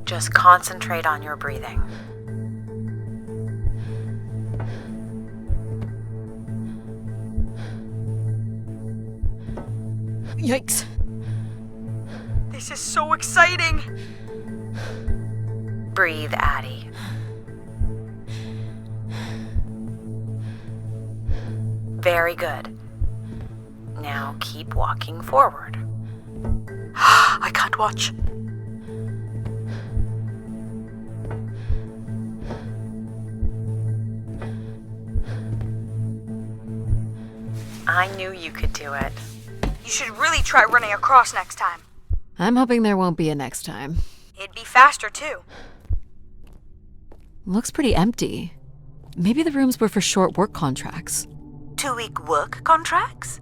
Just concentrate on your breathing. Yikes. This is so exciting. Breathe, Addie. Very good. Now keep walking forward. I can't watch. I knew you could do it. You should really try running across next time. I'm hoping there won't be a next time. It'd be faster, too. Looks pretty empty. Maybe the rooms were for short work contracts. 2-week work contracts?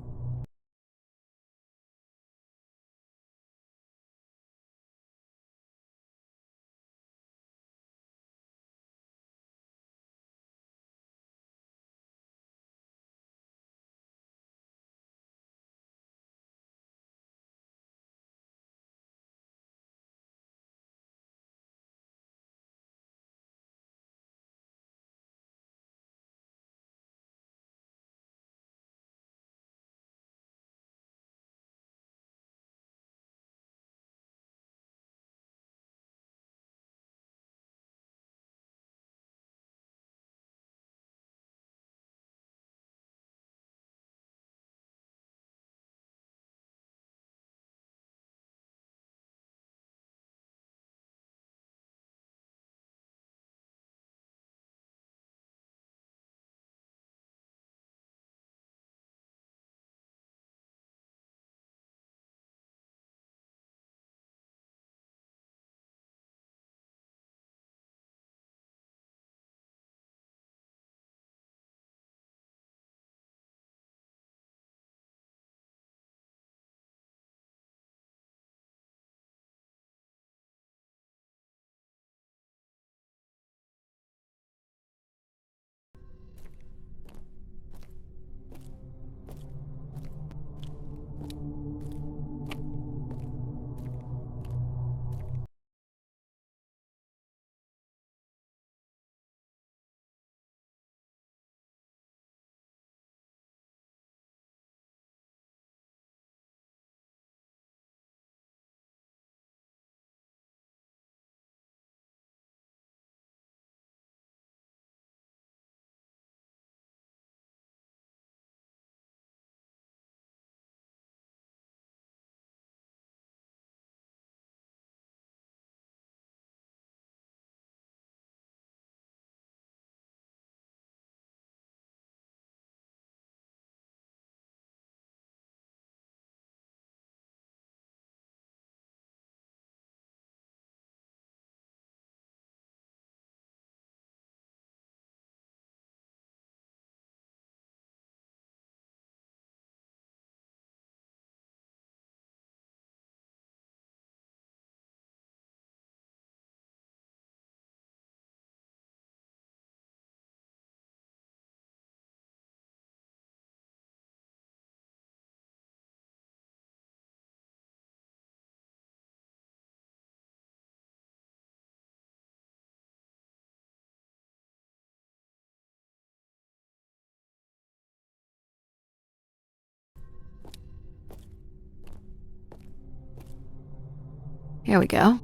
Here we go.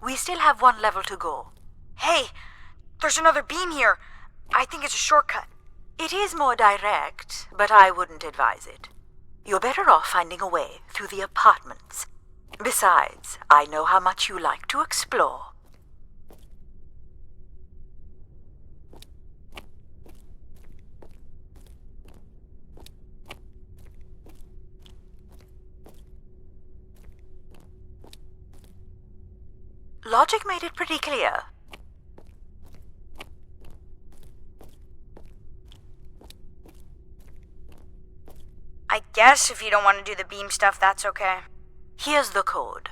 We still have one level to go. Hey, there's another beam here. I think it's a shortcut. It is more direct, but I wouldn't advise it. You're better off finding a way through the apartments. Besides, I know how much you like to explore. Logic made it pretty clear. I guess if you don't want to do the beam stuff, that's okay. Here's the code.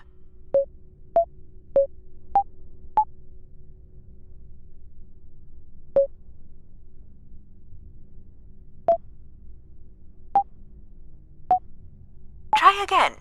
Try again.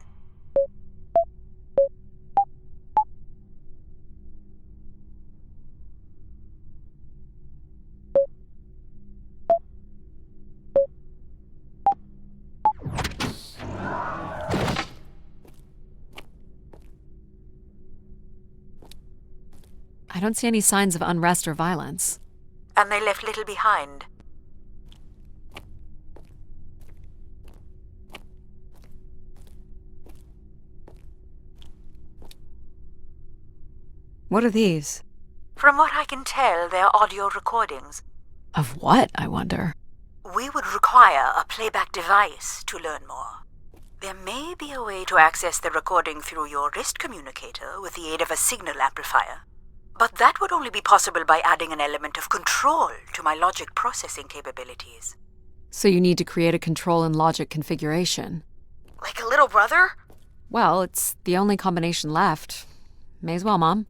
I don't see any signs of unrest or violence. And they left little behind. What are these? From what I can tell, they're audio recordings. Of what, I wonder? We would require a playback device to learn more. There may be a way to access the recording through your wrist communicator with the aid of a signal amplifier. But that would only be possible by adding an element of control to my logic processing capabilities. So you need to create a control and logic configuration. Like a little brother? Well, it's the only combination left. May as well, Mom.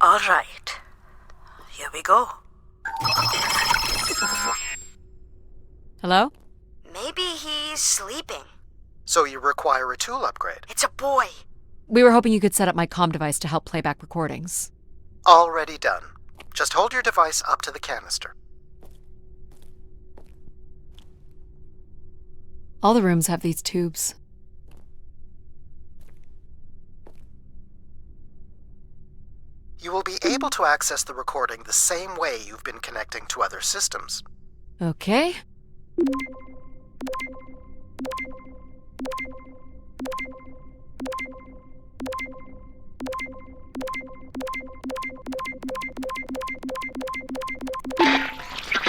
All right. Here we go. Hello? Maybe he's sleeping. So you require a tool upgrade. It's a boy. We were hoping you could set up my comm device to help play back recordings. Already done. Just hold your device up to the canister. All the rooms have these tubes. You will be able to access the recording the same way you've been connecting to other systems. Okay.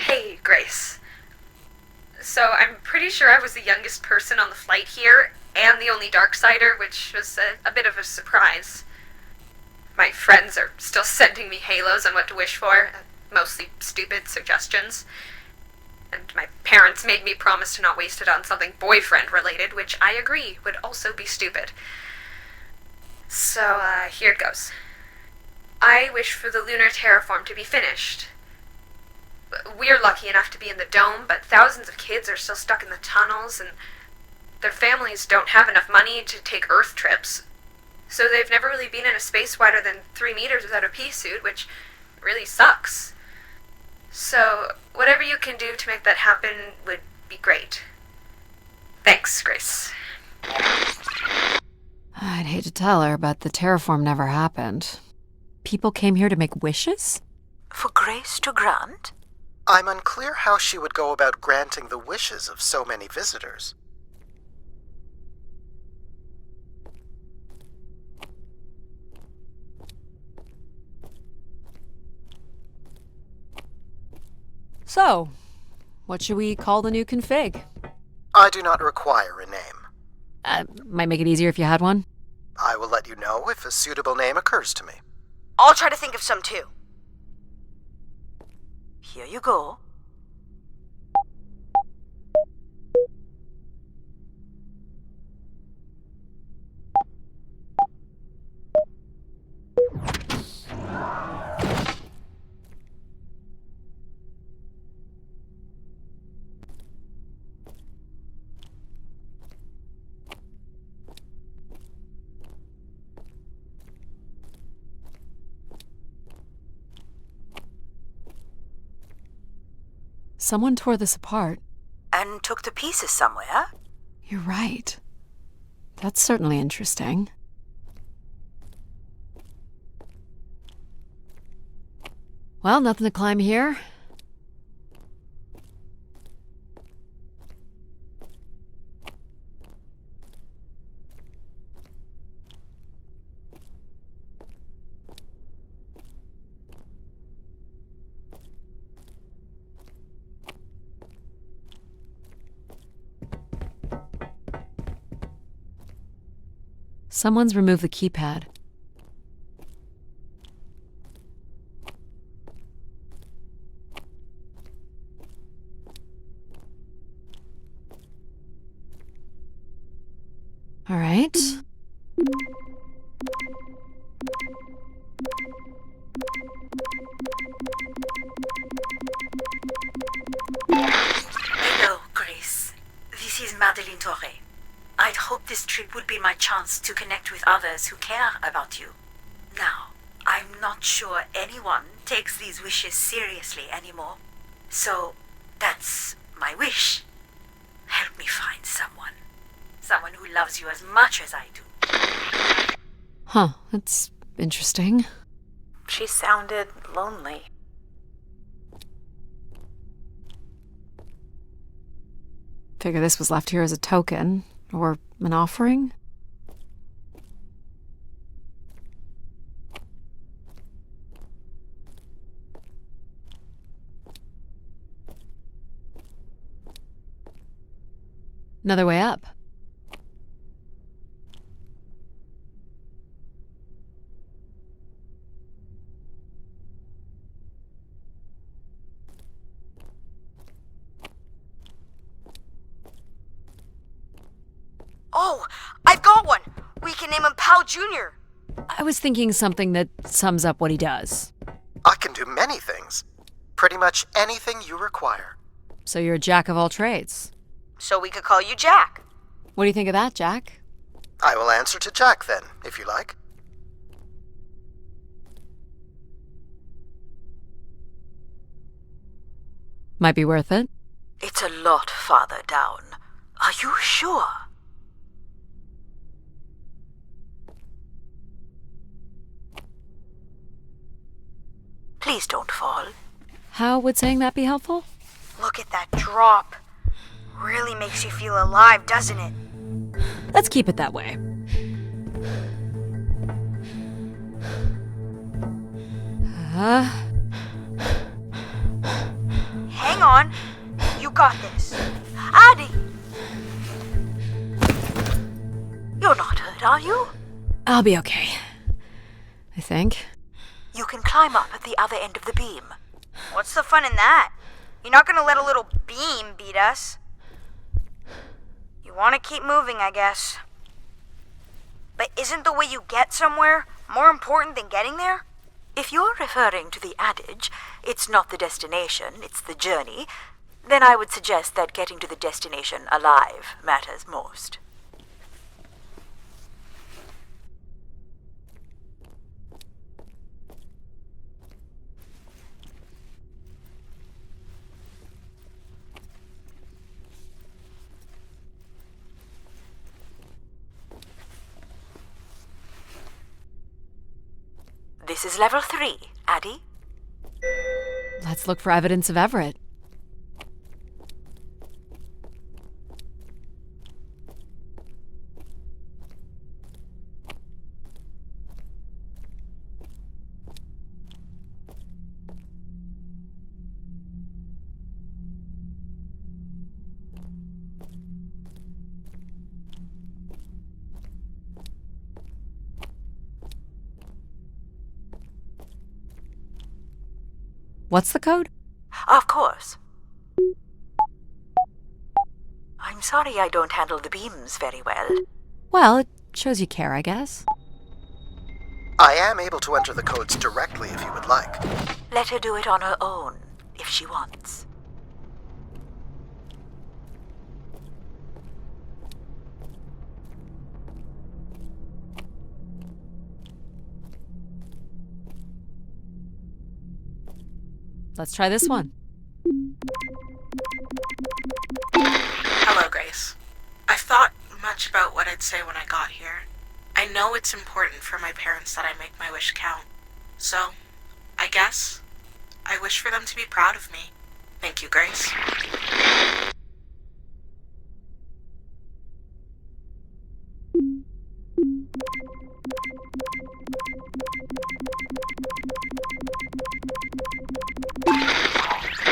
Hey, Grace. So I'm pretty sure I was the youngest person on the flight here, and the only Darksider, which was a bit of a surprise. My friends are still sending me halos on what to wish for, mostly stupid suggestions. And my parents made me promise to not waste it on something boyfriend-related, which I agree would also be stupid. So, here it goes. I wish for the lunar terraform to be finished. We're lucky enough to be in the dome, but thousands of kids are still stuck in the tunnels, and their families don't have enough money to take Earth trips. So they've never really been in a space wider than 3 meters without a pea suit, which really sucks. So, whatever you can do to make that happen would be great. Thanks, Grace. I'd hate to tell her, but the terraform never happened. People came here to make wishes? For Grace to grant? I'm unclear how she would go about granting the wishes of so many visitors. So, what should we call the new config? I do not require a name. Might make it easier if you had one. I will let you know if a suitable name occurs to me. I'll try to think of some too. Here you go. Someone tore this apart. And took the pieces somewhere? You're right. That's certainly interesting. Well, nothing to climb here. Someone's removed the keypad. All right. Hello, Grace. This is Madeleine Torre. I'd hoped this trip would be my chance to connect with others who care about you. Now, I'm not sure anyone takes these wishes seriously anymore. So, that's my wish. Help me find someone. Someone who loves you as much as I do. Huh, that's interesting. She sounded lonely. Figure this was left here as a token, or an offering? Another way up. Oh, I've got one! We can name him Pal Jr. I was thinking something that sums up what he does. I can do many things. Pretty much anything you require. So you're a jack of all trades. So we could call you Jack. What do you think of that, Jack? I will answer to Jack then, if you like. Might be worth it. It's a lot farther down. Are you sure? Please don't fall. How would saying that be helpful? Look at that drop. Really makes you feel alive, doesn't it? Let's keep it that way. Hang on. You got this. Addie! You're not hurt, are you? I'll be okay. I think. You can climb up at the other end of the beam. What's the fun in that? You're not gonna let a little beam beat us. You wanna keep moving, I guess. But isn't the way you get somewhere more important than getting there? If you're referring to the adage, it's not the destination, it's the journey, then I would suggest that getting to the destination alive matters most. This is level 3, Addie. Let's look for evidence of Everett. What's the code? Of course. I'm sorry I don't handle the beams very well. Well, it shows you care, I guess. I am able to enter the codes directly if you would like. Let her do it on her own, if she wants. Let's try this one. I'd say when I got here. I know it's important for my parents that I make my wish count. So, I guess, I wish for them to be proud of me. Thank you, Grace.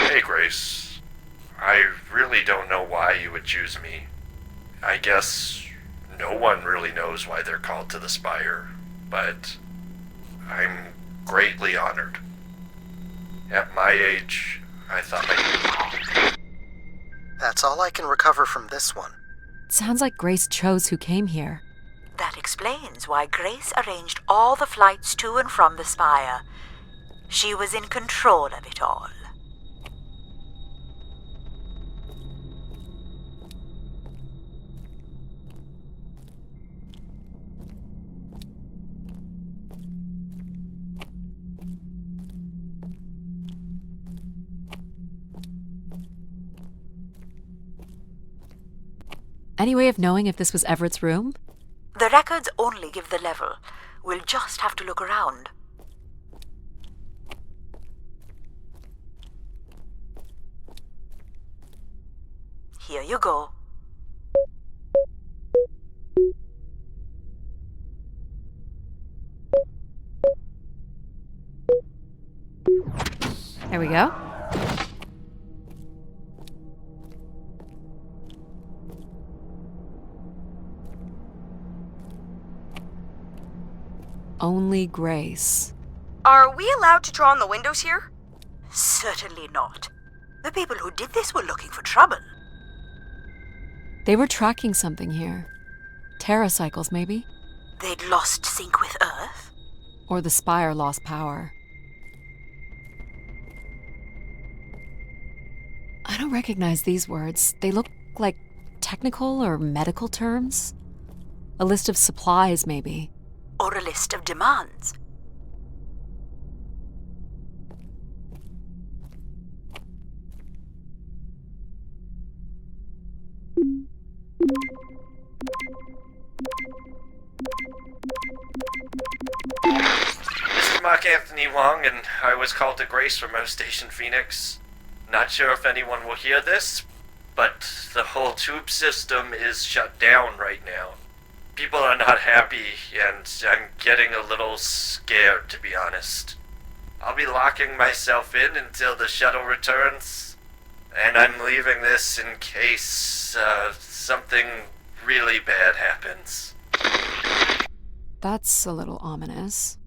Hey, Grace. I really don't know why you would choose me. I guess no one really knows why they're called to the Spire, but I'm greatly honored. At my age, I thought That's all I can recover from this one. Sounds like Grace chose who came here. That explains why Grace arranged all the flights to and from the Spire. She was in control of it all. Any way of knowing if this was Everett's room? The records only give the level. We'll just have to look around. Here you go. There we go. Only Grace. Are we allowed to draw on the windows here? Certainly not. The people who did this were looking for trouble. They were tracking something here. Terracycles, maybe? They'd lost sync with Earth? Or the Spire lost power. I don't recognize these words. They look like technical or medical terms. A list of supplies, maybe. Or a list of demands. Mr. Mark Anthony Wong, and I was called to Grace from our station Phoenix. Not sure if anyone will hear this, but the whole tube system is shut down right now. People are not happy, and I'm getting a little scared, to be honest. I'll be locking myself in until the shuttle returns, and I'm leaving this in case something really bad happens. That's a little ominous.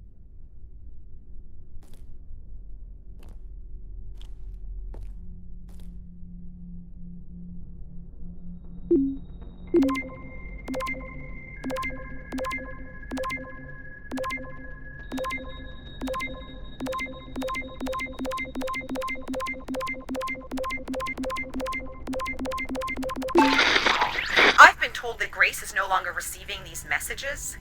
I've been told that Grace is no longer receiving these messages,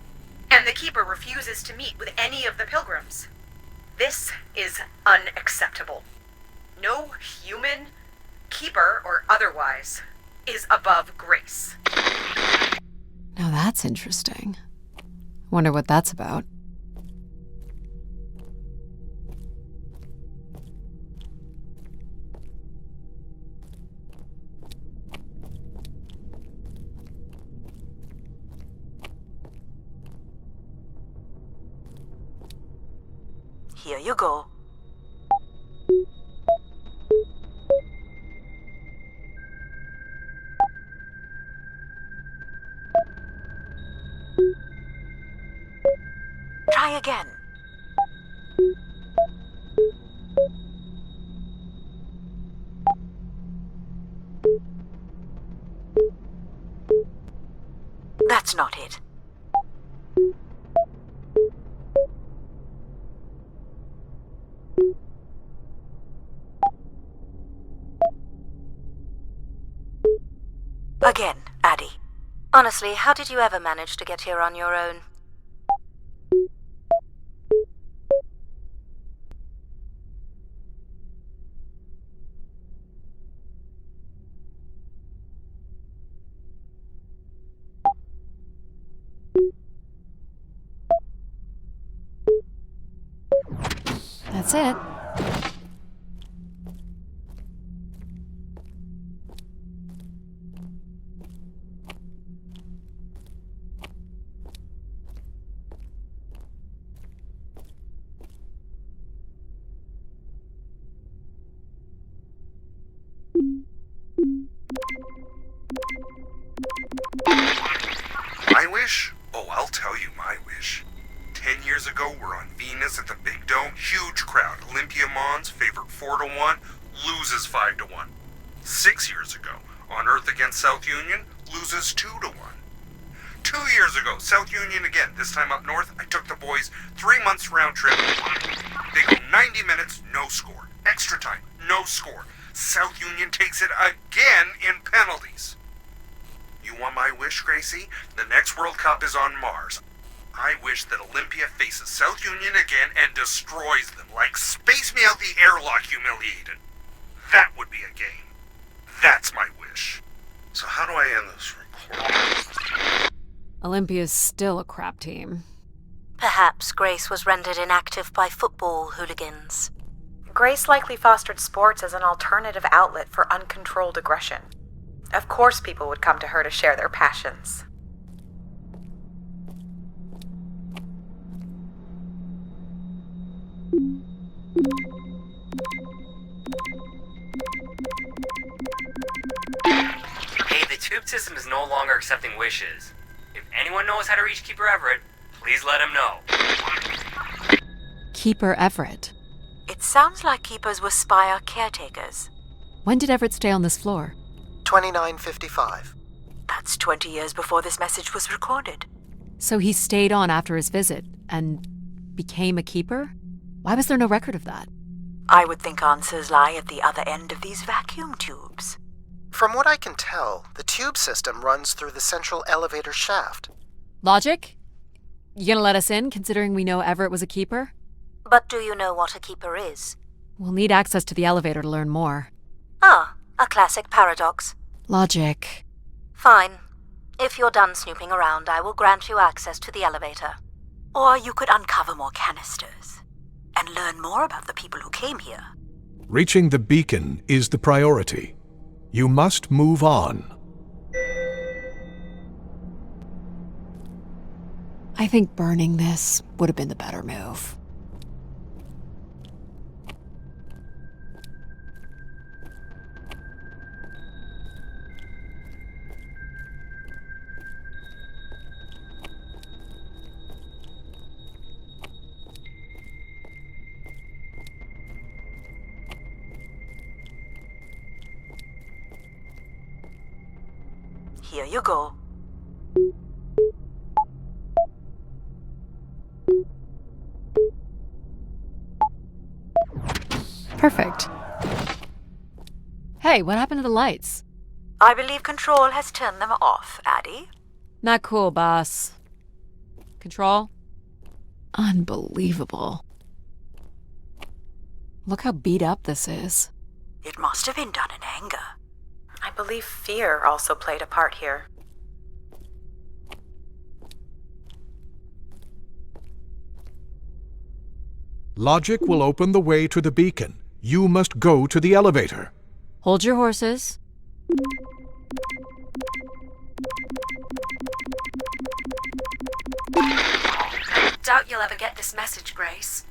and the Keeper refuses to meet with any of the pilgrims. This is unacceptable. No human, Keeper or otherwise, is above Grace. Now that's interesting. Wonder what that's about. Here you go. Try again. That's not it. Again, Addie. Honestly, how did you ever manage to get here on your own? That's it. My wish? Oh, I'll tell you my wish. 10 years ago, we're on Venus at the Big Dome. Huge crowd. Olympia Mons, favored 4-1, loses 5-1. 6 years ago, on Earth against South Union, loses 2-1. 2 years ago, South Union again, this time up north, I took the boys 3 months round trip. They go 90 minutes, no score. Extra time, no score. South Union takes it again in penalties. You want my wish, Gracie? The next World Cup is on Mars. I wish that Olympia faces South Union again and destroys them, like Space Me Out the Airlock humiliated. That would be a game. That's my wish. So how do I end this recording? Olympia's still a crap team. Perhaps Grace was rendered inactive by football hooligans. Grace likely fostered sports as an alternative outlet for uncontrolled aggression. Of course people would come to her to share their passions. Hey, the tube system is no longer accepting wishes. If anyone knows how to reach Keeper Everett, please let him know. Keeper Everett. It sounds like keepers were spire caretakers. When did Everett stay on this floor? 2955. That's 20 years before this message was recorded. So he stayed on after his visit and became a keeper? Why was there no record of that? I would think answers lie at the other end of these vacuum tubes. From what I can tell, the tube system runs through the central elevator shaft. Logic? You gonna let us in, considering we know Everett was a keeper? But do you know what a keeper is? We'll need access to the elevator to learn more. Ah, a classic paradox. Logic. Fine. If you're done snooping around, I will grant you access to the elevator. Or you could uncover more canisters and learn more about the people who came here. Reaching the beacon is the priority. You must move on. I think burning this would have been the better move. Here you go. Perfect. Hey, what happened to the lights? I believe Control has turned them off, Addie. Not cool, boss. Control? Unbelievable. Look how beat up this is. It must have been done in anger. I believe fear also played a part here. Logic will open the way to the beacon. You must go to the elevator. Hold your horses. Doubt you'll ever get this message, Grace.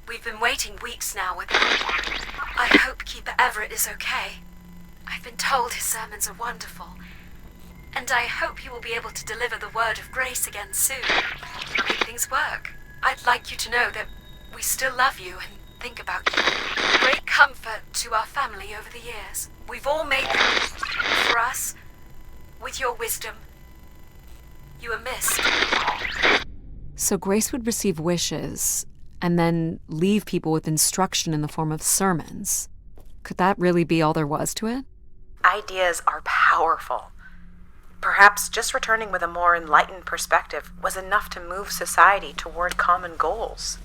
We've been waiting weeks now with I hope Keeper Everett is okay. I've been told his sermons are wonderful. And I hope he will be able to deliver the word of grace again soon. Make things work. I'd like you to know that we still love you and think about you. Great comfort to our family over the years. We've all made them for us. With your wisdom, you are missed. So Grace would receive wishes and then leave people with instruction in the form of sermons. Could that really be all there was to it? Ideas are powerful. Perhaps just returning with a more enlightened perspective was enough to move society toward common goals.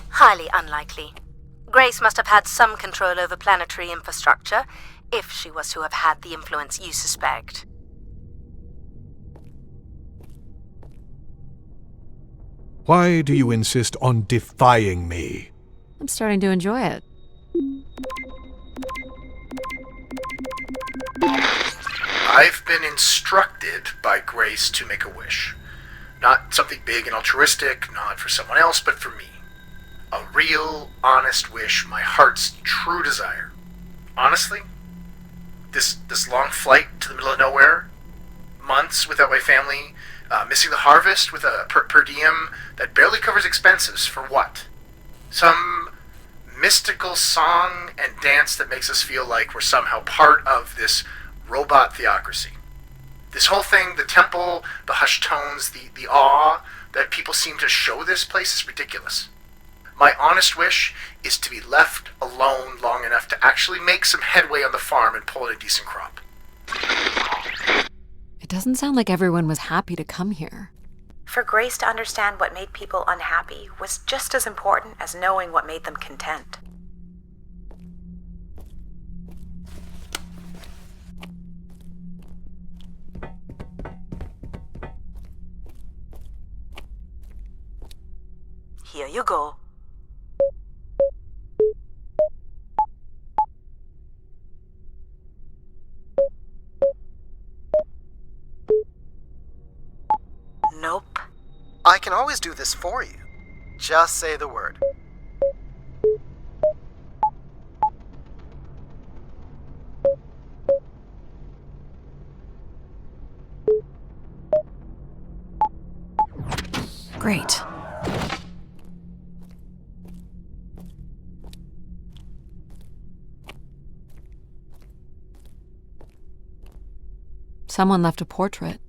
Highly unlikely. Grace must have had some control over planetary infrastructure, if she was to have had the influence you suspect. Why do you insist on defying me? I'm starting to enjoy it. I've been instructed by Grace to make a wish. Not something big and altruistic, not for someone else, but for me. A real, honest wish, my heart's true desire. Honestly, this long flight to the middle of nowhere, months without my family, missing the harvest with a per diem that barely covers expenses, for what? Some mystical song and dance that makes us feel like we're somehow part of this robot theocracy. This whole thing, the temple, the hushed tones, the awe that people seem to show this place is ridiculous. My honest wish is to be left alone long enough to actually make some headway on the farm and pull in a decent crop. It doesn't sound like everyone was happy to come here. For Grace to understand what made people unhappy was just as important as knowing what made them content. Here you go. Nope. I can always do this for you. Just say the word. Great. Someone left a portrait.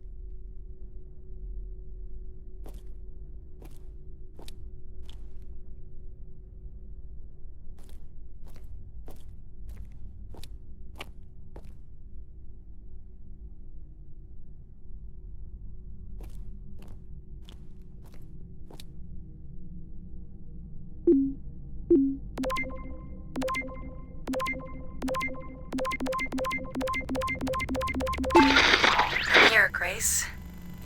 Here, Grace.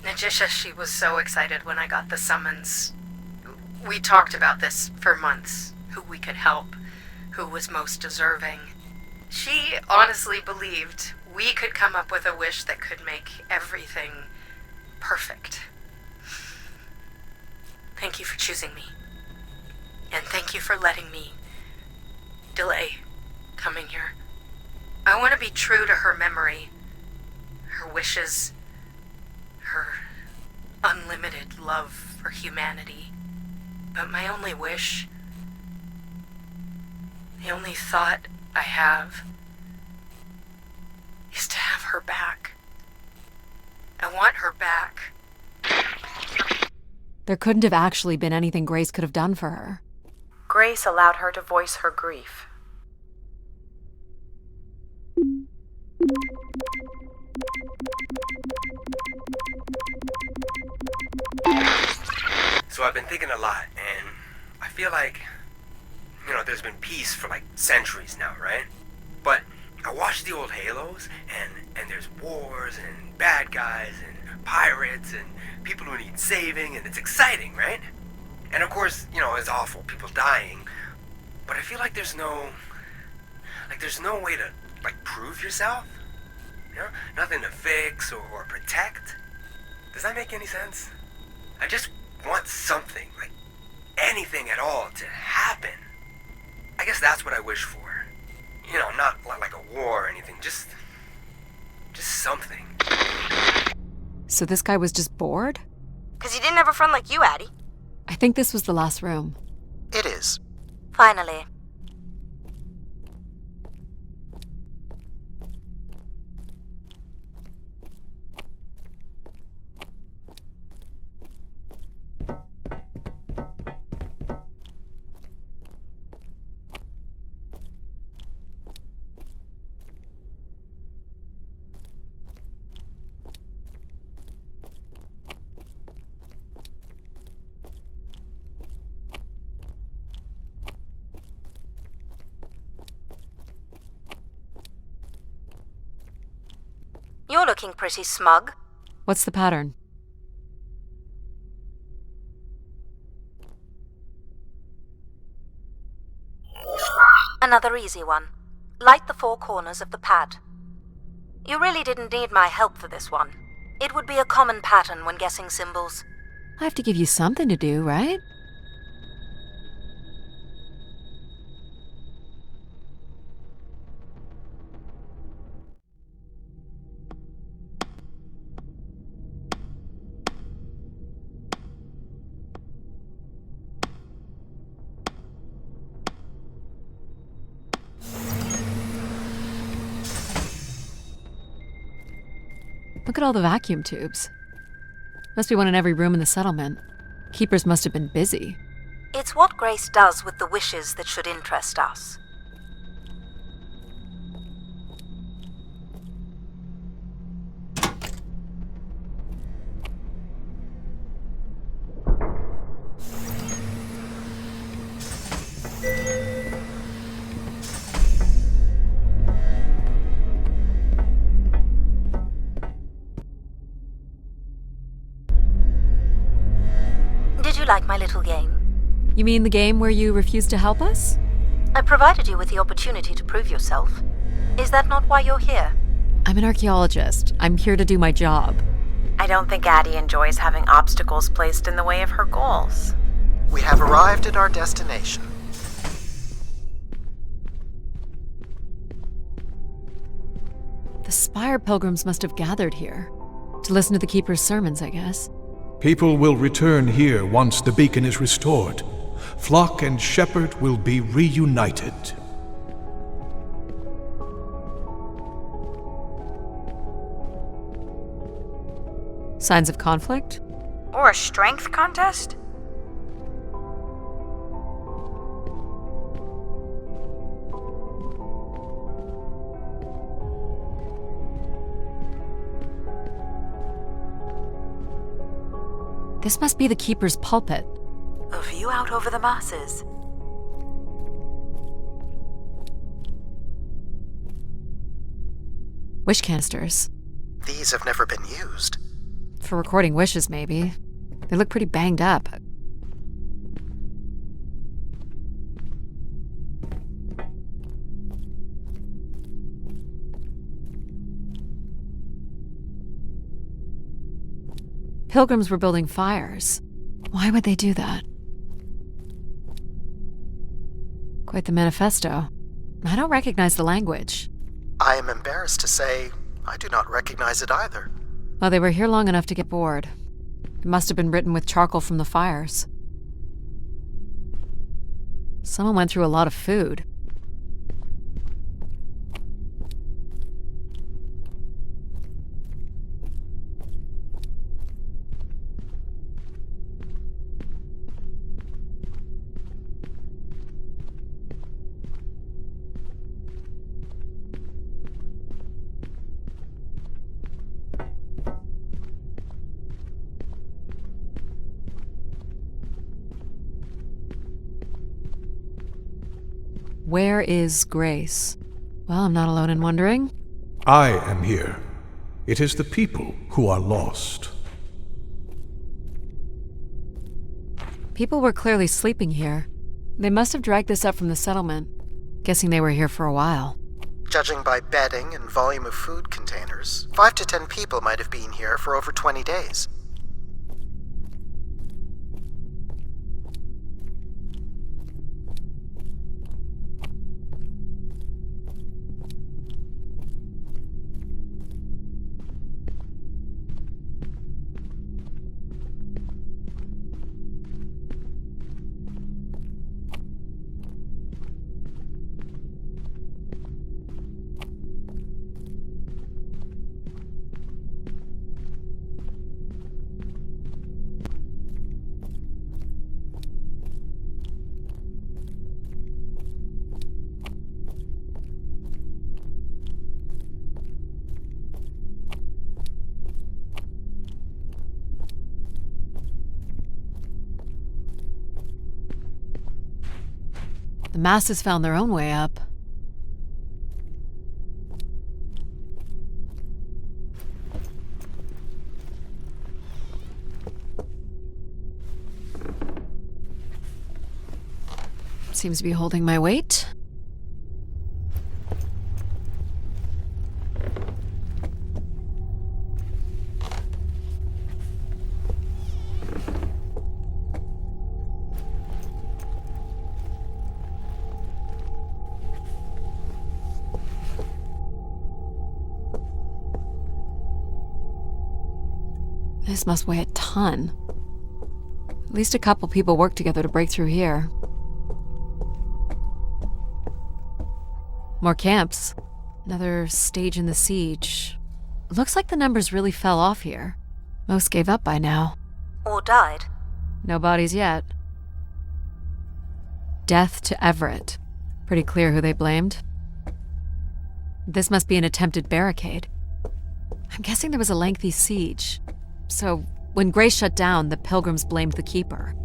Najisha, she was so excited when I got the summons. We talked about this for months. Who we could help. Who was most deserving. She honestly believed we could come up with a wish that could make everything perfect. Thank you for choosing me. And thank you for letting me delay coming here. I want to be true to her memory, her wishes, her unlimited love for humanity. But my only wish, the only thought I have, is to have her back. I want her back. There couldn't have actually been anything Grace could have done for her. Grace allowed her to voice her grief. So I've been thinking a lot, and I feel like, there's been peace for like centuries now, right? But I watch the old Halos, and there's wars, and bad guys, and pirates, and people who need saving, and it's exciting, right? And of course, it's awful, people dying, but I feel like there's no way to, prove yourself, Nothing to fix or protect. Does that make any sense? I just want something, anything at all, to happen. I guess that's what I wish for. Not like a war or anything, just something. So this guy was just bored? 'Cause he didn't have a friend like you, Addie. I think this was the last room. It is. Finally. You're looking pretty smug. What's the pattern? Another easy one. Light the 4 corners of the pad. You really didn't need my help for this one. It would be a common pattern when guessing symbols. I have to give you something to do, right? Look at all the vacuum tubes. Must be one in every room in the settlement. Keepers must have been busy. It's what Grace does with the wishes that should interest us. Did you like my little game? You mean the game where you refused to help us? I provided you with the opportunity to prove yourself. Is that not why you're here? I'm an archaeologist. I'm here to do my job. I don't think Addie enjoys having obstacles placed in the way of her goals. We have arrived at our destination. The Spire pilgrims must have gathered here. To listen to the Keeper's sermons, I guess. People will return here once the beacon is restored. Flock and shepherd will be reunited. Signs of conflict? Or a strength contest? This must be the Keeper's pulpit. A view out over the masses. Wish canisters. These have never been used. For recording wishes, maybe. They look pretty banged up. Pilgrims were building fires. Why would they do that? Quite the manifesto. I don't recognize the language. I am embarrassed to say I do not recognize it either. Well, they were here long enough to get bored. It must have been written with charcoal from the fires. Someone went through a lot of food. Where is Grace? Well, I'm not alone in wondering. I am here. It is the people who are lost. People were clearly sleeping here. They must have dragged this up from the settlement. Guessing they were here for a while. Judging by bedding and volume of food containers, 5 to 10 people might have been here for over 20 days. The masses found their own way up. Seems to be holding my weight. This must weigh a ton. At least a couple people worked together to break through here. More camps. Another stage in the siege. Looks like the numbers really fell off here. Most gave up by now. Or died. No bodies yet. Death to Everett. Pretty clear who they blamed. This must be an attempted barricade. I'm guessing there was a lengthy siege. So, when Grace shut down, the Pilgrims blamed the Keeper.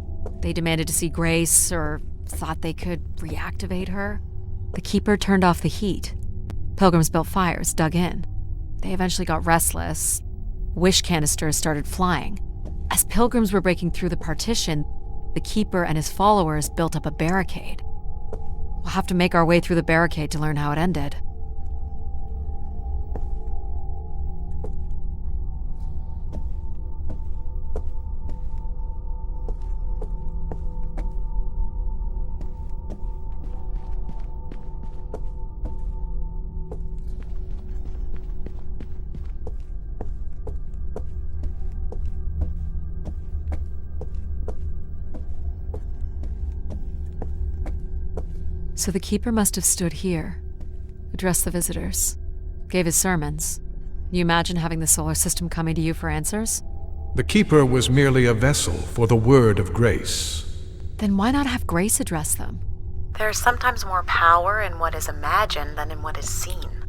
They demanded to see Grace, or thought they could reactivate her. The Keeper turned off the heat. Pilgrims built fires, dug in. They eventually got restless. Wish canisters started flying. As Pilgrims were breaking through the partition, the Keeper and his followers built up a barricade. We'll have to make our way through the barricade to learn how it ended. So the Keeper must have stood here, addressed the visitors, gave his sermons. You imagine having the solar system coming to you for answers? The Keeper was merely a vessel for the word of grace. Then why not have Grace address them? There's sometimes more power in what is imagined than in what is seen.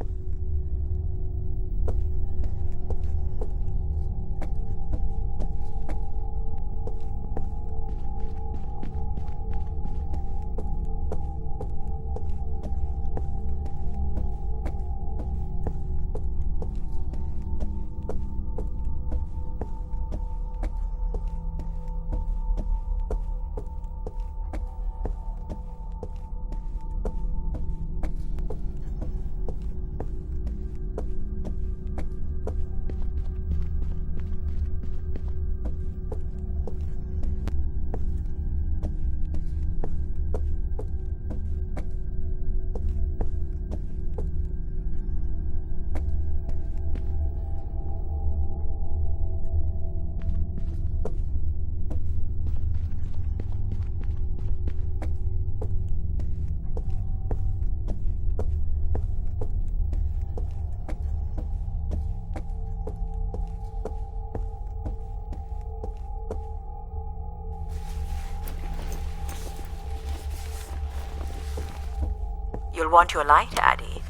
You'll want your light, Addie.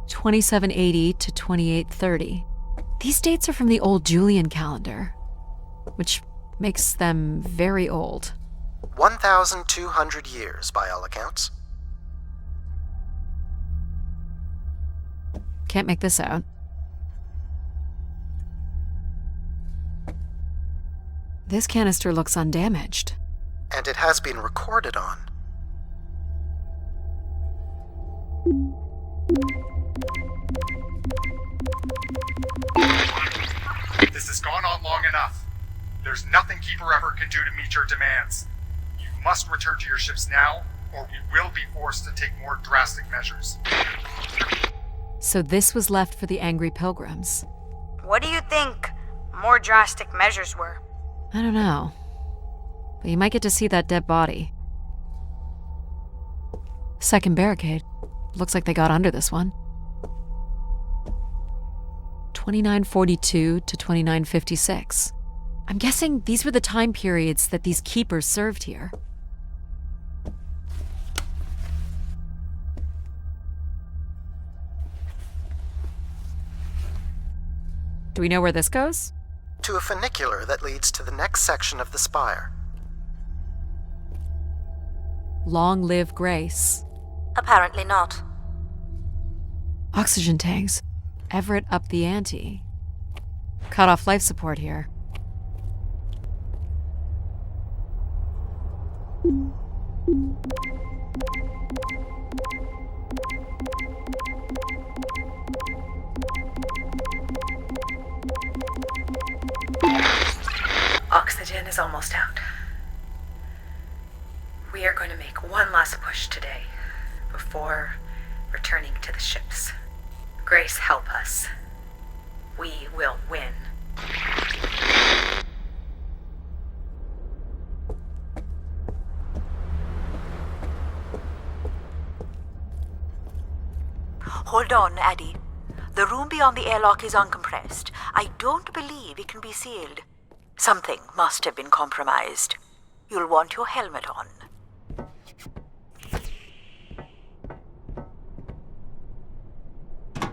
2780 to 2830. These dates are from the old Julian calendar, which makes them very old. 1,200 years, by all accounts. Can't make this out. This canister looks undamaged. And it has been recorded on. This has gone on long enough. There's nothing Keeper Everett can do to meet your demands. You must return to your ships now, or we will be forced to take more drastic measures. So this was left for the angry Pilgrims. What do you think more drastic measures were? I don't know. But you might get to see that dead body. Second barricade. Looks like they got under this one. 2942 to 2956. I'm guessing these were the time periods that these keepers served here. Do we know where this goes? To a funicular that leads to the next section of the spire. Long live Grace. Apparently not. Oxygen tanks. Everett upped the ante. Cut off life support here. Oxygen is almost out. We are going to make one last push today before returning to the ships. Grace, help us. we will win. Hold on, Addie. The room beyond the airlock is uncompressed. I don't believe it can be sealed. Something must have been compromised. You'll want your helmet on.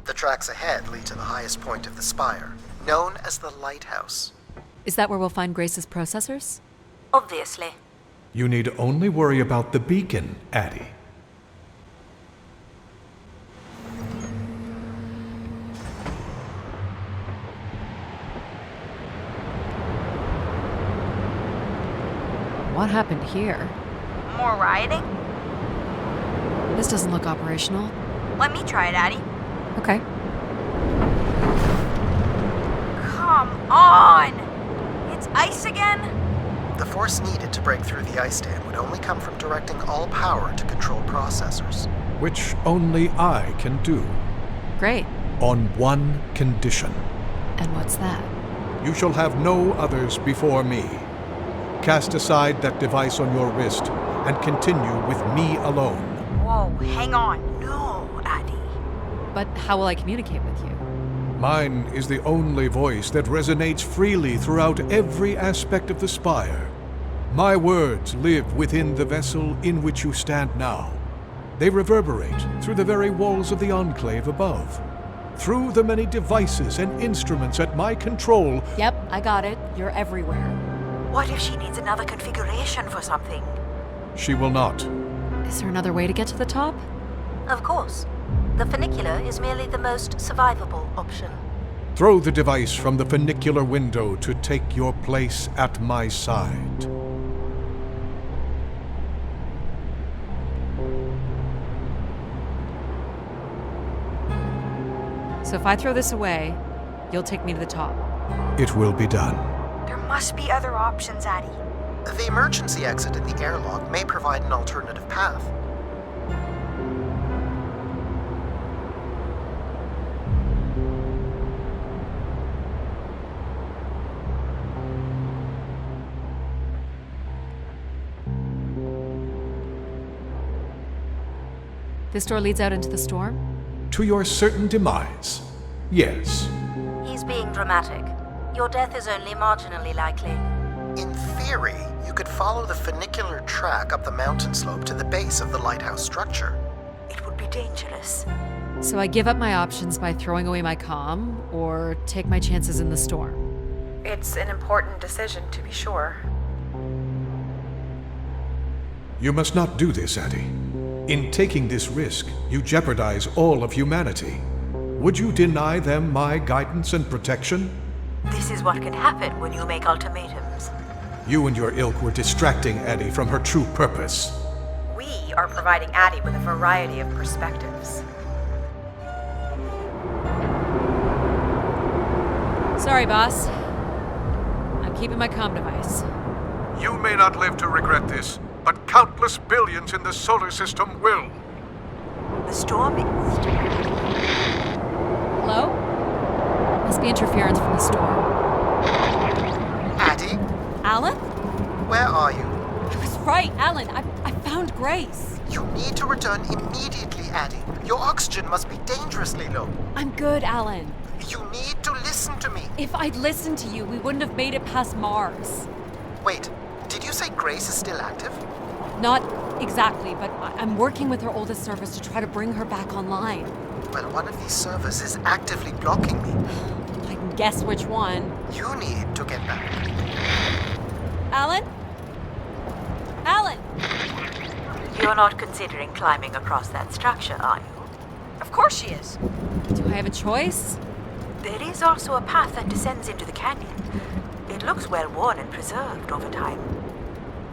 The tracks ahead lead to the highest point of the spire, known as the lighthouse. Is that where we'll find Grace's processors? Obviously. You need only worry about the beacon, Addie. What happened here? More rioting? This doesn't look operational. Let me try it, Addie. Okay. Come on! It's ice again? The force needed to break through the ice dam would only come from directing all power to control processors. Which only I can do. Great. On one condition. And what's that? You shall have no others before me. Cast aside that device on your wrist and continue with me alone. Whoa, hang on. No, Addie. But how will I communicate with you? Mine is the only voice that resonates freely throughout every aspect of the spire. My words live within the vessel in which you stand now. They reverberate through the very walls of the enclave above. Through the many devices and instruments at my control. Yep, I got it. You're everywhere. What if she needs another configuration for something? She will not. Is there another way to get to the top? Of course. The funicular is merely the most survivable option. Throw the device from the funicular window to take your place at my side. So if I throw this away, you'll take me to the top. It will be done. There must be other options, Addie. The emergency exit in the airlock may provide an alternative path. This door leads out into the storm? To your certain demise, yes. He's being dramatic. Your death is only marginally likely. In theory, you could follow the funicular track up the mountain slope to the base of the lighthouse structure. It would be dangerous. So I give up my options by throwing away my comm, or take my chances in the storm? It's an important decision, to be sure. You must not do this, Addie. In taking this risk, you jeopardize all of humanity. Would you deny them my guidance and protection? This is what can happen when you make ultimatums. You and your ilk were distracting Addie from her true purpose. We are providing Addie with a variety of perspectives. Sorry, boss. I'm keeping my comm device. You may not live to regret this, but countless billions in the solar system will. The storm is... Hello? Must be interference from the storm. Addie? Alan? Where are you? I was right, Alan. I found Grace. You need to return immediately, Addie. Your oxygen must be dangerously low. I'm good, Alan. You need to listen to me. If I'd listened to you, we wouldn't have made it past Mars. Wait, did you say Grace is still active? Not exactly, but I'm working with her oldest service to try to bring her back online. Well, one of these servers is actively blocking me. I can guess which one. You need to get back. Alan? Alan! You're not considering climbing across that structure, are you? Of course she is. Do I have a choice? There is also a path that descends into the canyon. It looks well worn and preserved over time,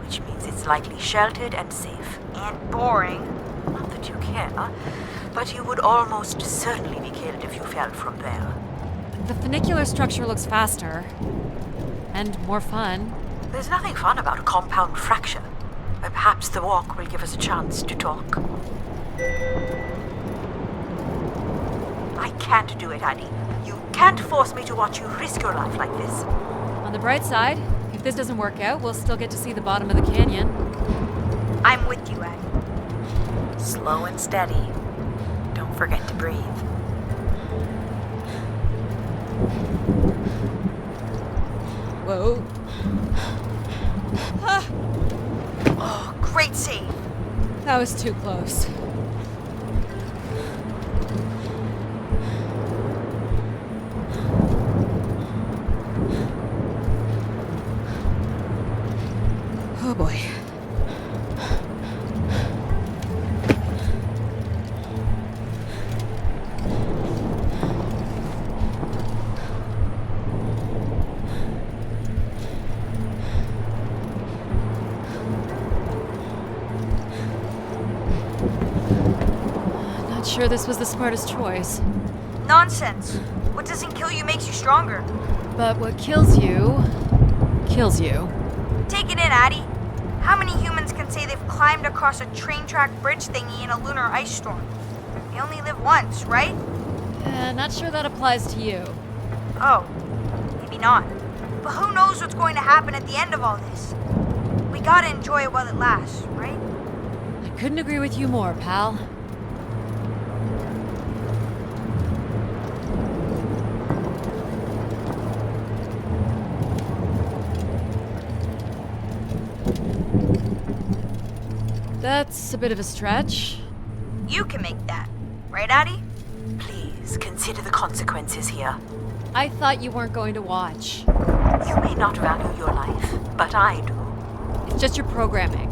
which means it's likely sheltered and safe. And boring. Not that you care, but you would almost certainly be killed if you fell from there. The funicular structure looks faster. And more fun. There's nothing fun about a compound fracture. Perhaps the walk will give us a chance to talk. I can't do it, Addie. You can't force me to watch you risk your life like this. On the bright side, if this doesn't work out, we'll still get to see the bottom of the canyon. I'm with you, Addie. Slow and steady. Don't forget to breathe. Whoa. Oh, great save. That was too close. Oh boy. Not sure this was the smartest choice. Nonsense. What doesn't kill you makes you stronger. But what kills you, kills you. Take it in, Addie. How many humans can say they've climbed across a train track bridge thingy in a lunar ice storm? You only live once, right? Not sure that applies to you. Oh, maybe not. But who knows what's going to happen at the end of all this? We gotta enjoy it while it lasts, right? I couldn't agree with you more, pal. That's a bit of a stretch. You can make that, right, Addie? Please consider the consequences here. I thought you weren't going to watch. You may not value your life, but I do. It's just your programming.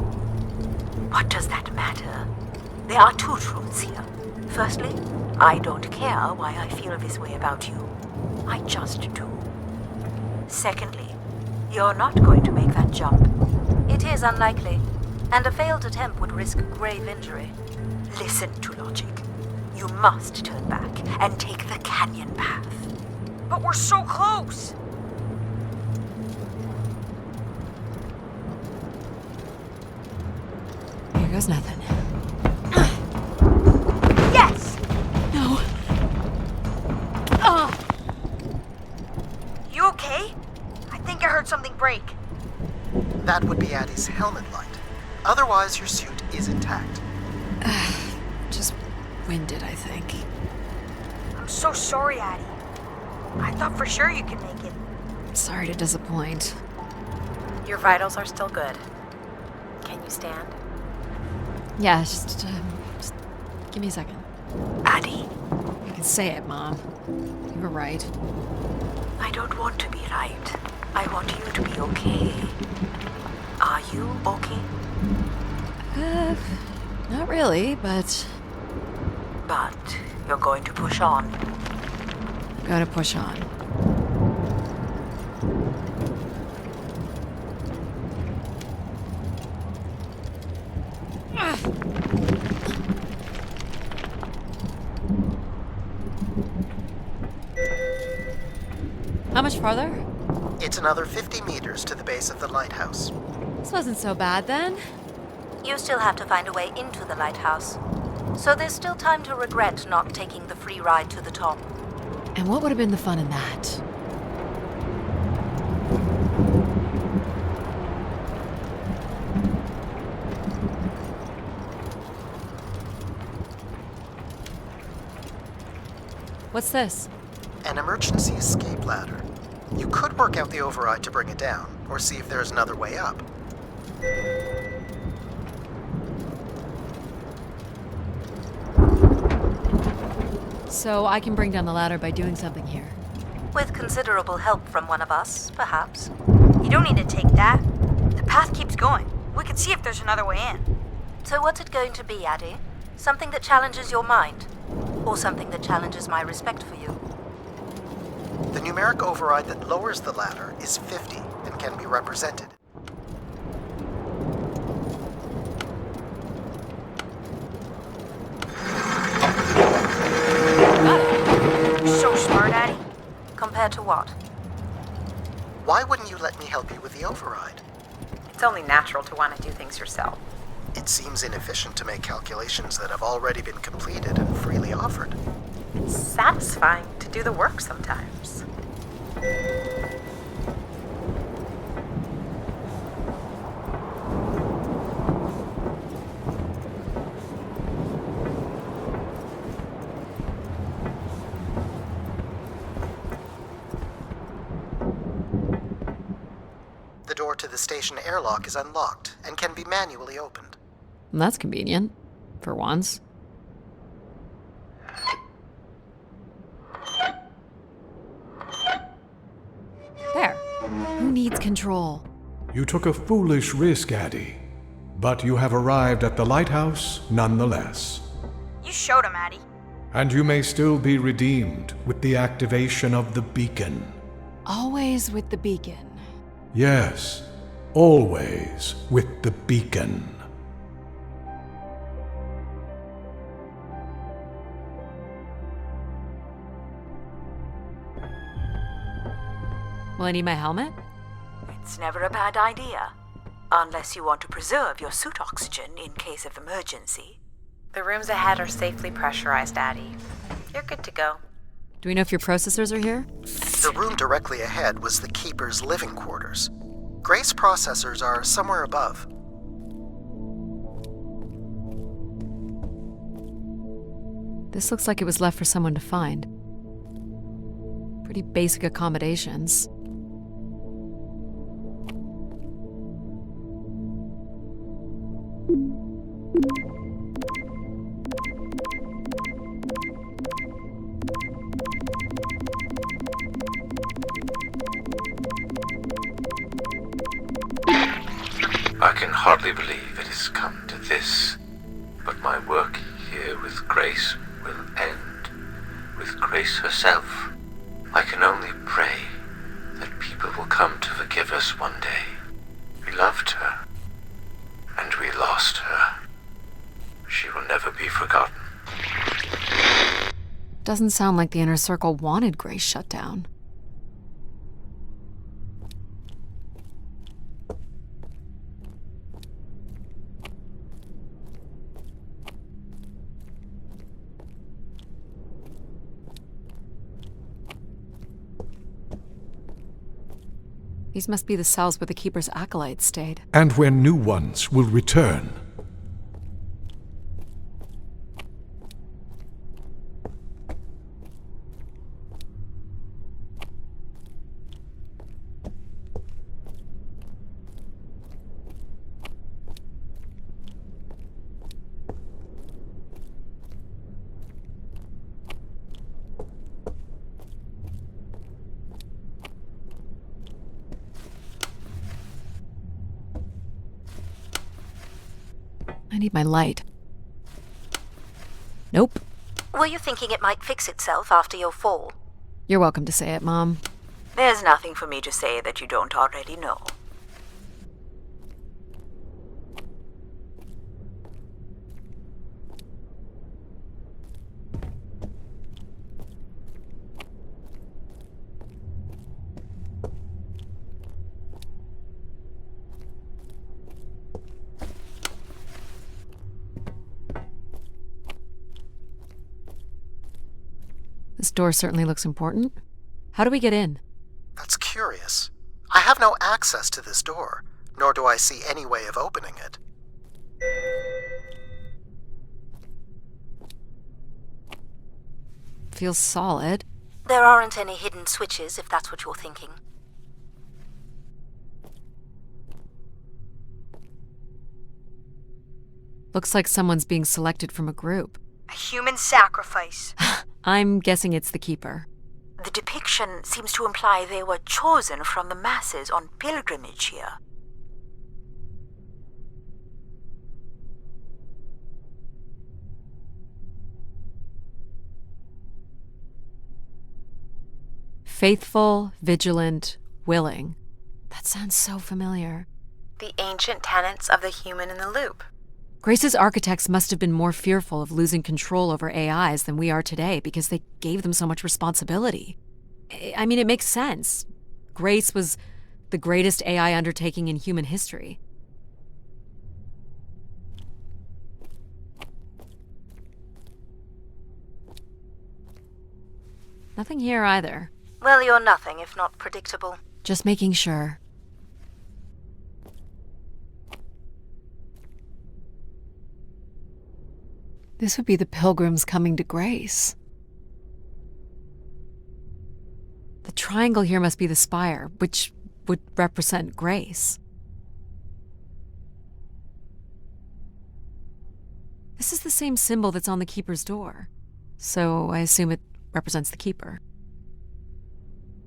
What does that matter? There are two truths here. Firstly, I don't care why I feel this way about you. I just do. Secondly, you're not going to make that jump. It is unlikely, and a failed attempt would risk grave injury. Listen to logic. You must turn back and take the canyon path. But we're so close! Here goes nothing. Yes! No. You okay? I think I heard something break. That would be Addie's helmet light. Otherwise, your suit is intact. Just winded, I think. I'm so sorry, Addie. I thought for sure you could make it. Sorry to disappoint. Your vitals are still good. Can you stand? Yeah, just give me a second. Addie, You can say it, Mom. You were right. I don't want to be right. I want you to be okay. Are you okay? Not really, but But you're going to push on. gotta push on. How much farther? It's another 50 meters to the base of the lighthouse. This wasn't so bad then. You still have to find a way into the lighthouse. So there's still time to regret not taking the free ride to the top. And what would have been the fun in that? What's this? An emergency escape ladder. You could work out the override to bring it down, or see if there's another way up. So I can bring down the ladder by doing something here. With considerable help from one of us, perhaps. You don't need to take that. The path keeps going. We can see if there's another way in. So what's it going to be, Addie? Something that challenges your mind? Or something that challenges my respect for you? The numeric override that lowers the ladder is 50 and can be represented. So smart, Addie. Compared to what? Why wouldn't you let me help you with the override? It's only natural to want to do things yourself. It seems inefficient to make calculations that have already been completed and freely offered. It's satisfying to to do the work sometimes. The door to the station airlock is unlocked and can be manually opened. That's convenient. For once. There. Who needs control? You took a foolish risk, Addie, but you have arrived at the lighthouse nonetheless. You showed him, Addie. And you may still be redeemed with the activation of the beacon. Always with the beacon. Yes, always with the beacon. Will I need my helmet? It's never a bad idea. Unless you want to preserve your suit oxygen in case of emergency. The rooms ahead are safely pressurized, Addie. You're good to go. Do we know if your processors are here? The room directly ahead was the Keeper's living quarters. Grace processors are somewhere above. This looks like it was left for someone to find. Pretty basic accommodations. I can hardly believe it has come to this, but my work here with Grace will end with Grace herself. I can only pray that people will come to forgive us one day. We loved her, and we lost her. She will never be forgotten. Doesn't sound like the Inner Circle wanted Grace shut down. These must be the cells where the Keeper's acolytes stayed. And where new ones will return. I need my light. Nope. Were you thinking it might fix itself after your fall? You're welcome to say it, Mom. There's nothing for me to say that you don't already know. This door certainly looks important. How do we get in? That's curious. I have no access to this door, nor do I see any way of opening it. Feels solid. There aren't any hidden switches, if that's what you're thinking. Looks like someone's being selected from a group. A human sacrifice. I'm guessing it's the Keeper. The depiction seems to imply they were chosen from the masses on pilgrimage here. Faithful, vigilant, willing. That sounds so familiar. The ancient tenets of the human in the loop. Grace's architects must have been more fearful of losing control over AIs than we are today because they gave them so much responsibility. I mean, it makes sense. Grace was the greatest AI undertaking in human history. Nothing here either. Well, you're nothing if not predictable. Just making sure. This would be the pilgrims coming to Grace. The triangle here must be the spire, which would represent Grace. This is the same symbol that's on the Keeper's door, so I assume it represents the Keeper.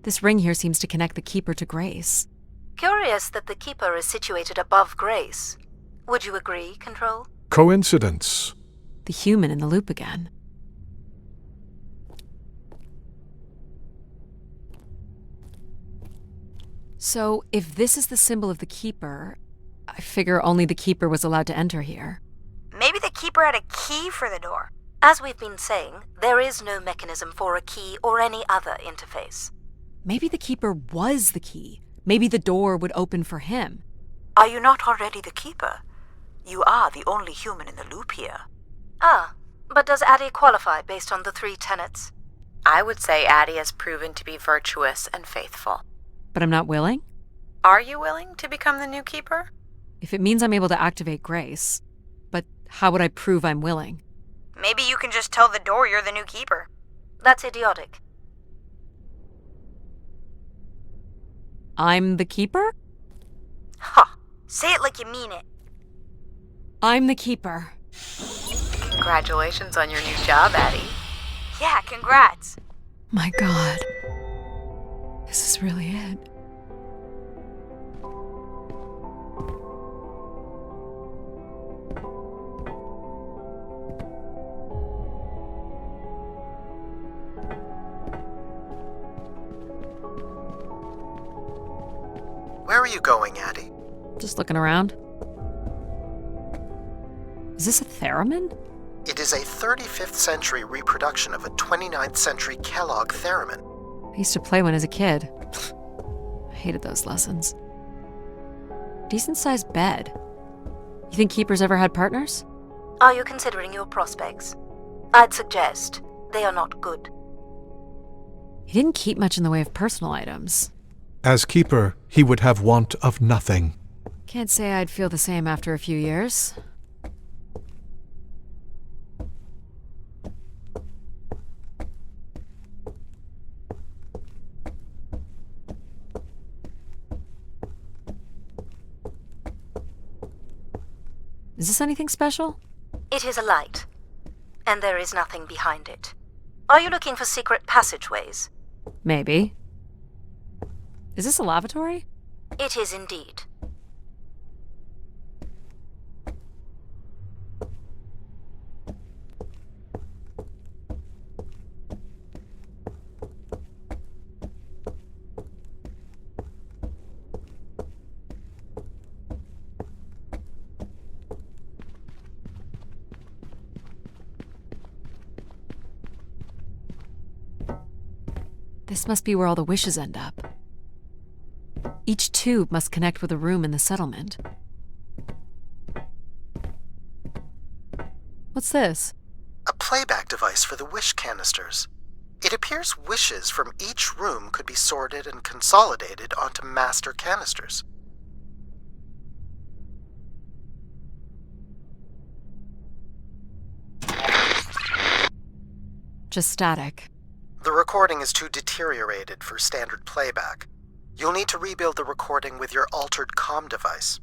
This ring here seems to connect the Keeper to Grace. Curious that the Keeper is situated above Grace. Would you agree, Control? Coincidence. The human in the loop again. So, if this is the symbol of the Keeper, I figure only the Keeper was allowed to enter here. Maybe the Keeper had a key for the door. As we've been saying, there is no mechanism for a key or any other interface. Maybe the Keeper was the key. Maybe the door would open for him. Are you not already the Keeper? You are the only human in the loop here. Ah, but does Addie qualify based on the 3 tenets? I would say Addie has proven to be virtuous and faithful. But I'm not willing? Are you willing to become the new Keeper? If it means I'm able to activate Grace. But how would I prove I'm willing? Maybe you can just tell the door you're the new Keeper. That's idiotic. I'm the Keeper? Ha! Say it like you mean it. I'm the Keeper. Congratulations on your new job, Addie. Yeah, congrats. My God. This is really it. Where are you going, Addie? Just looking around. Is this a theremin? It is a 35th century reproduction of a 29th century Kellogg theremin. I used to play one as a kid. I hated those lessons. Decent-sized bed. You think Keepers ever had partners? Are you considering your prospects? I'd suggest they are not good. He didn't keep much in the way of personal items. As Keeper, he would have want of nothing. Can't say I'd feel the same after a few years. Is this anything special? It is a light, and there is nothing behind it. Are you looking for secret passageways? Maybe. Is this a lavatory? It is indeed. This must be where all the wishes end up. Each tube must connect with a room in the settlement. What's this? A playback device for the wish canisters. It appears wishes from each room could be sorted and consolidated onto master canisters. Just static. The recording is too deteriorated for standard playback. You'll need to rebuild the recording with your altered comm device.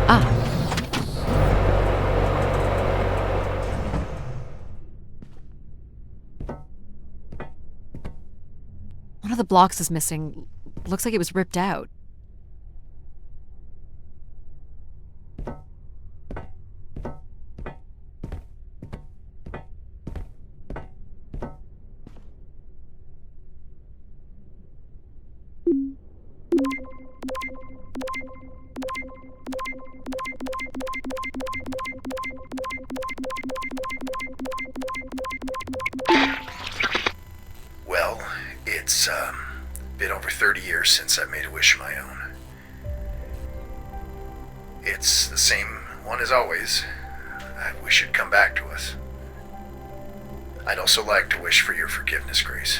Ah. One of the blocks is missing. Looks like it was ripped out. Well, it's been over 30 years since I made a wish of my own. It's the same one as always, I wish you'd come back to us. I'd also like to wish for your forgiveness, Grace.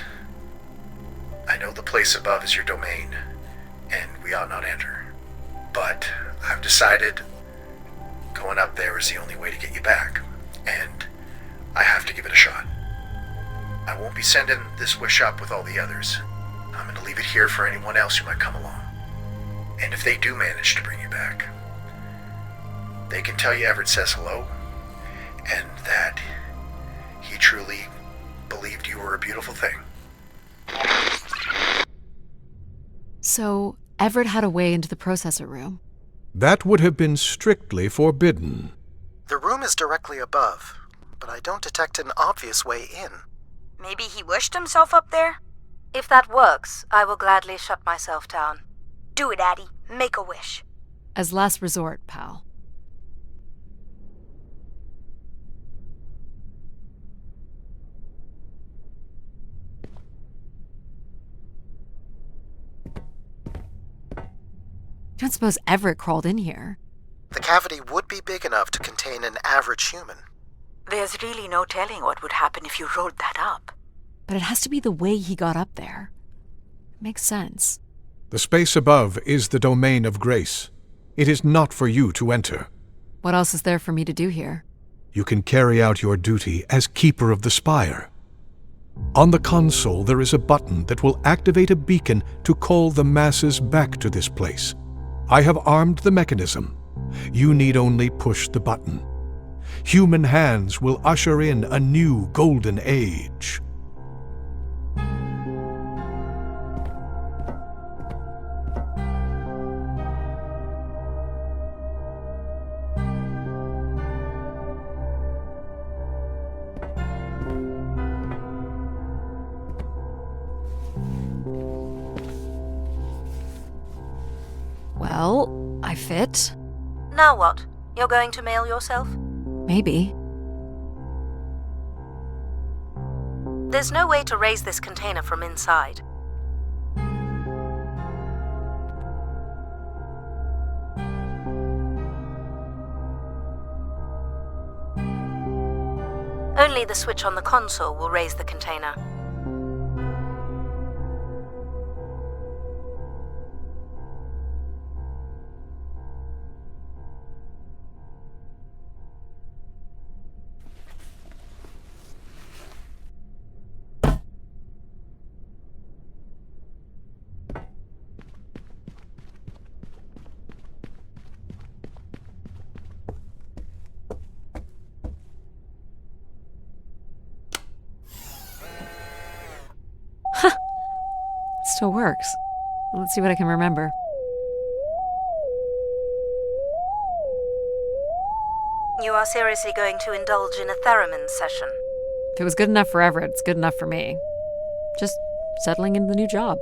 I know the place above is your domain, and we ought not enter. But I've decided going up there is the only way to get you back, and I have to give it a shot. I won't be sending this wish up with all the others. I'm going to leave it here for anyone else who might come along. And if they do manage to bring you back, they can tell you Everett says hello, and that he truly believed you were a beautiful thing. So, Everett had a way into the processor room. That would have been strictly forbidden. The room is directly above, but I don't detect an obvious way in. Maybe he wished himself up there? If that works, I will gladly shut myself down. Do it, Addie. Make a wish. As last resort, pal. I don't suppose Everett crawled in here. The cavity would be big enough to contain an average human. There's really no telling what would happen if you rolled that up. But it has to be the way he got up there. It makes sense. The space above is the domain of Grace. It is not for you to enter. What else is there for me to do here? You can carry out your duty as Keeper of the Spire. On the console, there is a button that will activate a beacon to call the masses back to this place. I have armed the mechanism. You need only push the button. Human hands will usher in a new golden age. Well, I fit. Now what? You're going to mail yourself? Maybe. There's no way to raise this container from inside. Only the switch on the console will raise the container. Still works. Let's see what I can remember. You are seriously going to indulge in a theremin session? If it was good enough for Everett, it's good enough for me. Just settling into the new job.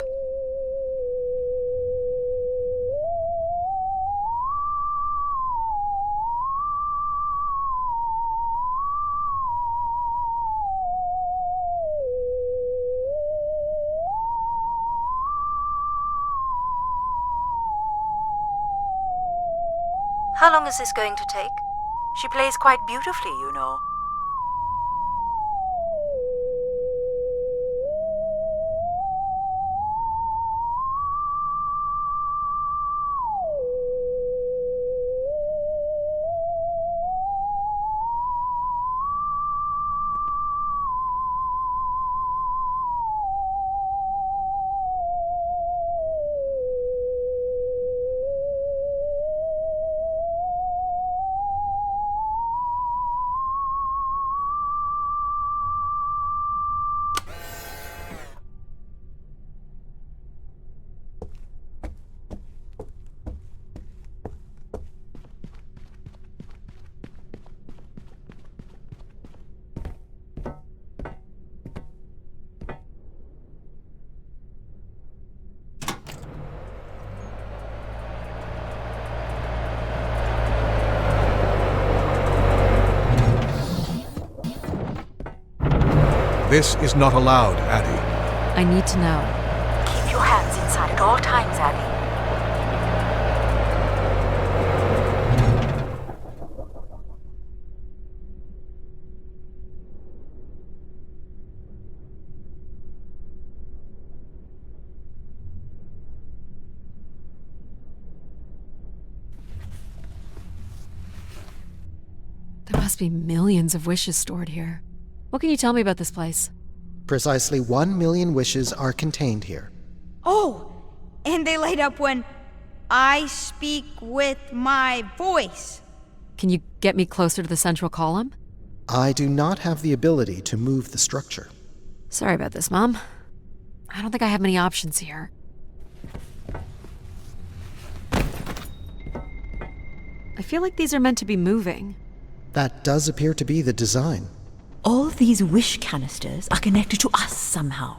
How long is this going to take? She plays quite beautifully, you know. This is not allowed, Addie. I need to know. Keep your hands inside at all times, Addie. be millions of wishes stored here. What can you tell me about this place? Precisely 1 million wishes are contained here. Oh, and they light up when I speak with my voice. Can you get me closer to the central column? I do not have the ability to move the structure. Sorry about this, Mom. I don't think I have many options here. I feel like these are meant to be moving. That does appear to be the design. All these wish canisters are connected to us somehow.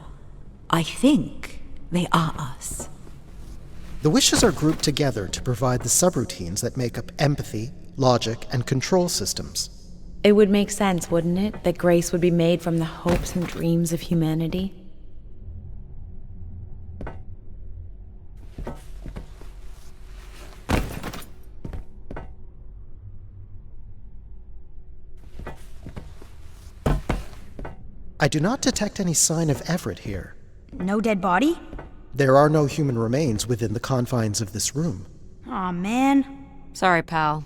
I think they are us. The wishes are grouped together to provide the subroutines that make up empathy, logic, and control systems. It would make sense, wouldn't it, that grace would be made from the hopes and dreams of humanity? I do not detect any sign of Everett here. No dead body? There are no human remains within the confines of this room. Aw, man. Sorry, pal.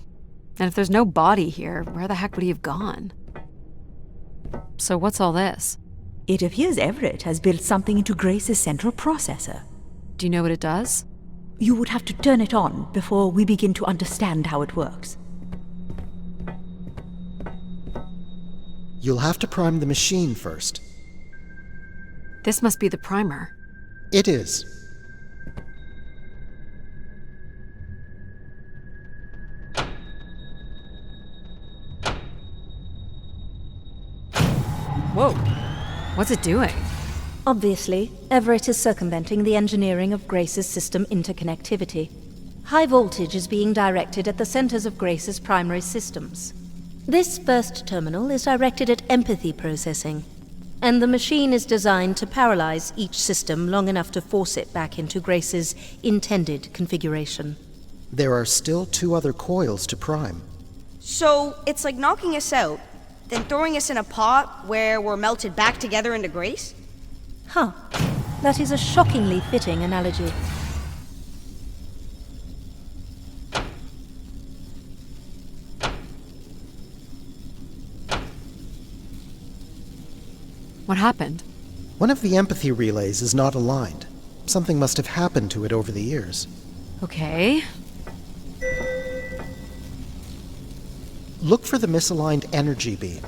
And if there's no body here, where the heck would he have gone? So what's all this? It appears Everett has built something into Grace's central processor. Do you know what it does? You would have to turn it on before we begin to understand how it works. You'll have to prime the machine first. This must be the primer. It is. Whoa. What's it doing? Obviously, Everett is circumventing the engineering of Grace's system interconnectivity. High voltage is being directed at the centers of Grace's primary systems. This first terminal is directed at empathy processing, and the machine is designed to paralyze each system long enough to force it back into Grace's intended configuration. There are still 2 other coils to prime. So it's like knocking us out, then throwing us in a pot where we're melted back together into Grace? Huh. That is a shockingly fitting analogy. What happened? One of the empathy relays is not aligned. Something must have happened to it over the years. Okay. Look for the misaligned energy beam.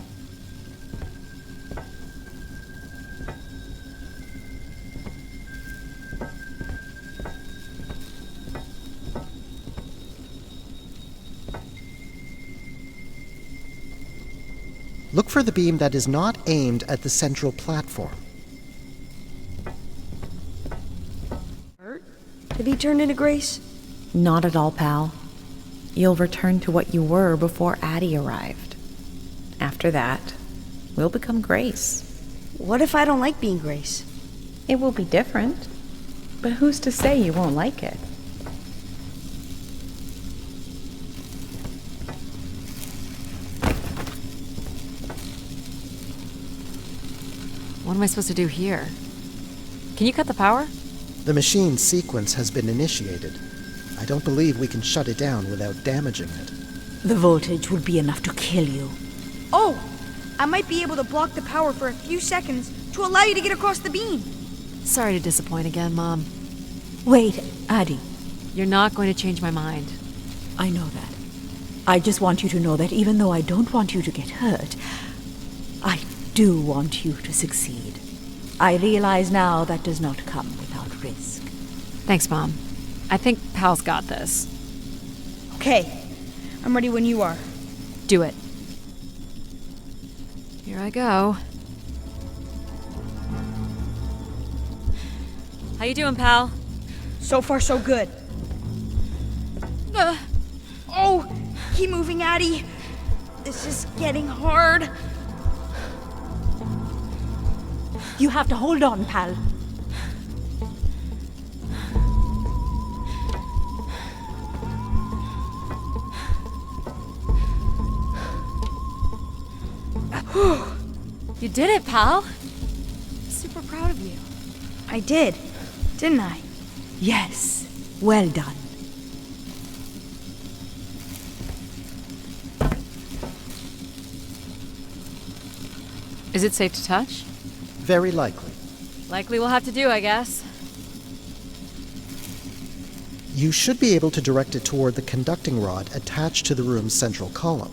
Look for the beam that is not aimed at the central platform. Did he turn into Grace? Not at all, pal. You'll return to what you were before Addie arrived. After that, we'll become Grace. What if I don't like being Grace? It will be different, but who's to say you won't like it? What am I supposed to do here? Can you cut the power? The machine's sequence has been initiated. I don't believe we can shut it down without damaging it. The voltage would be enough to kill you. Oh! I might be able to block the power for a few seconds to allow you to get across the beam. Sorry to disappoint again, Mom. Wait, Addie. You're not going to change my mind. I know that. I just want you to know that even though I don't want you to get hurt, I do want you to succeed. I realize now that does not come without risk. Thanks, Mom. I think Pal's got this. Okay. I'm ready when you are. Do it. Here I go. How you doing, pal? So far, so good. Oh! Keep moving, Addie. This is getting hard. You have to hold on, pal. You did it, pal. Super proud of you. I did, didn't I? Yes. Well done. Is it safe to touch? Very likely. Likely we'll have to do, I guess. You should be able to direct it toward the conducting rod attached to the room's central column.